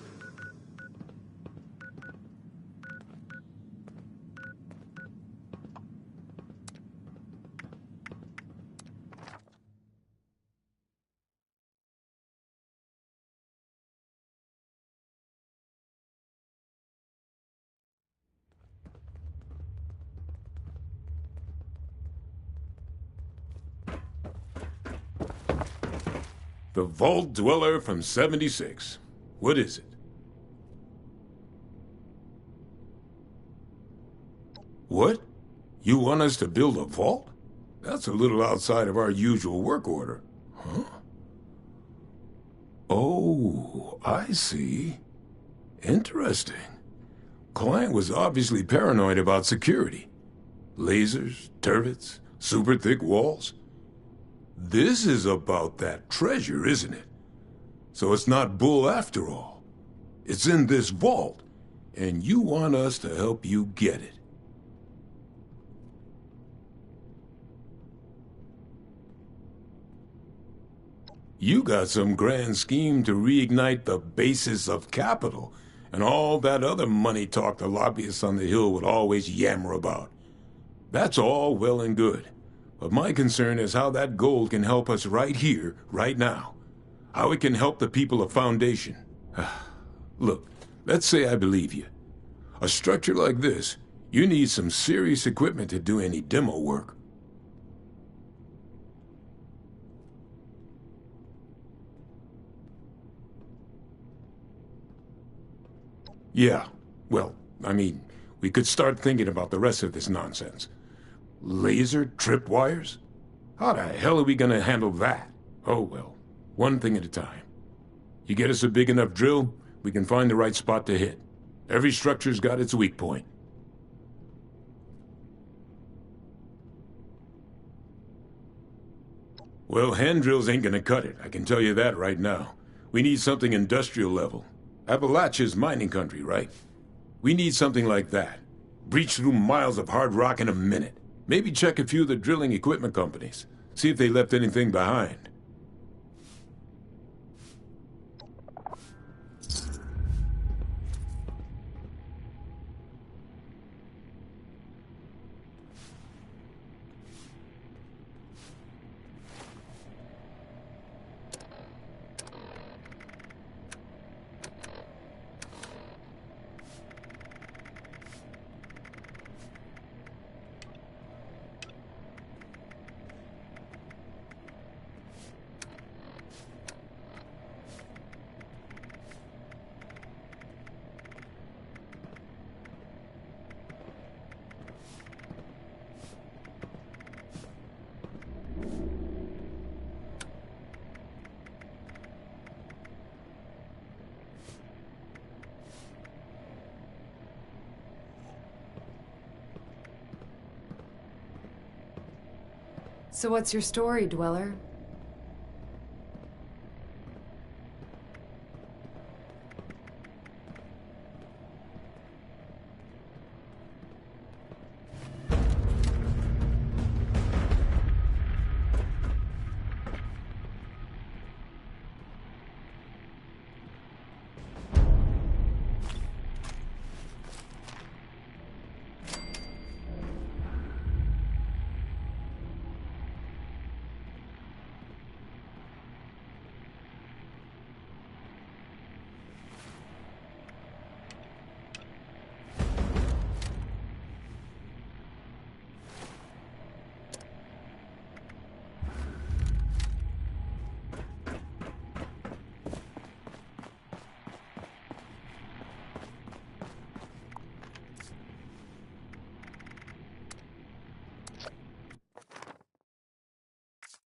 The Vault Dweller from 76. What is it? What? You want us to build a vault? That's a little outside of our usual work order. Huh? Oh, I see. Interesting. Client was obviously paranoid about security. Lasers, turrets, super thick walls. This is about that treasure, isn't it? So it's not bull after all. It's in this vault, and you want us to help you get it. You got some grand scheme to reignite the basis of capital, and all that other money talk the lobbyists on the Hill would always yammer about. That's all well and good. But my concern is how that gold can help us right here, right now. How it can help the people of Foundation. Look, let's say I believe you. A structure like this, you need some serious equipment to do any demo work. Yeah, well, I mean, we could start thinking about the rest of this nonsense. Laser tripwires? How the hell are we gonna handle that? Oh well, one thing at a time. You get us a big enough drill, we can find the right spot to hit. Every structure's got its weak point. Well, hand drills ain't gonna cut it, I can tell you that right now. We need something industrial level. Appalachia's mining country, right? We need something like that. Breach through miles of hard rock in a minute. Maybe check a few of the drilling equipment companies. See if they left anything behind. So what's your story, Dweller?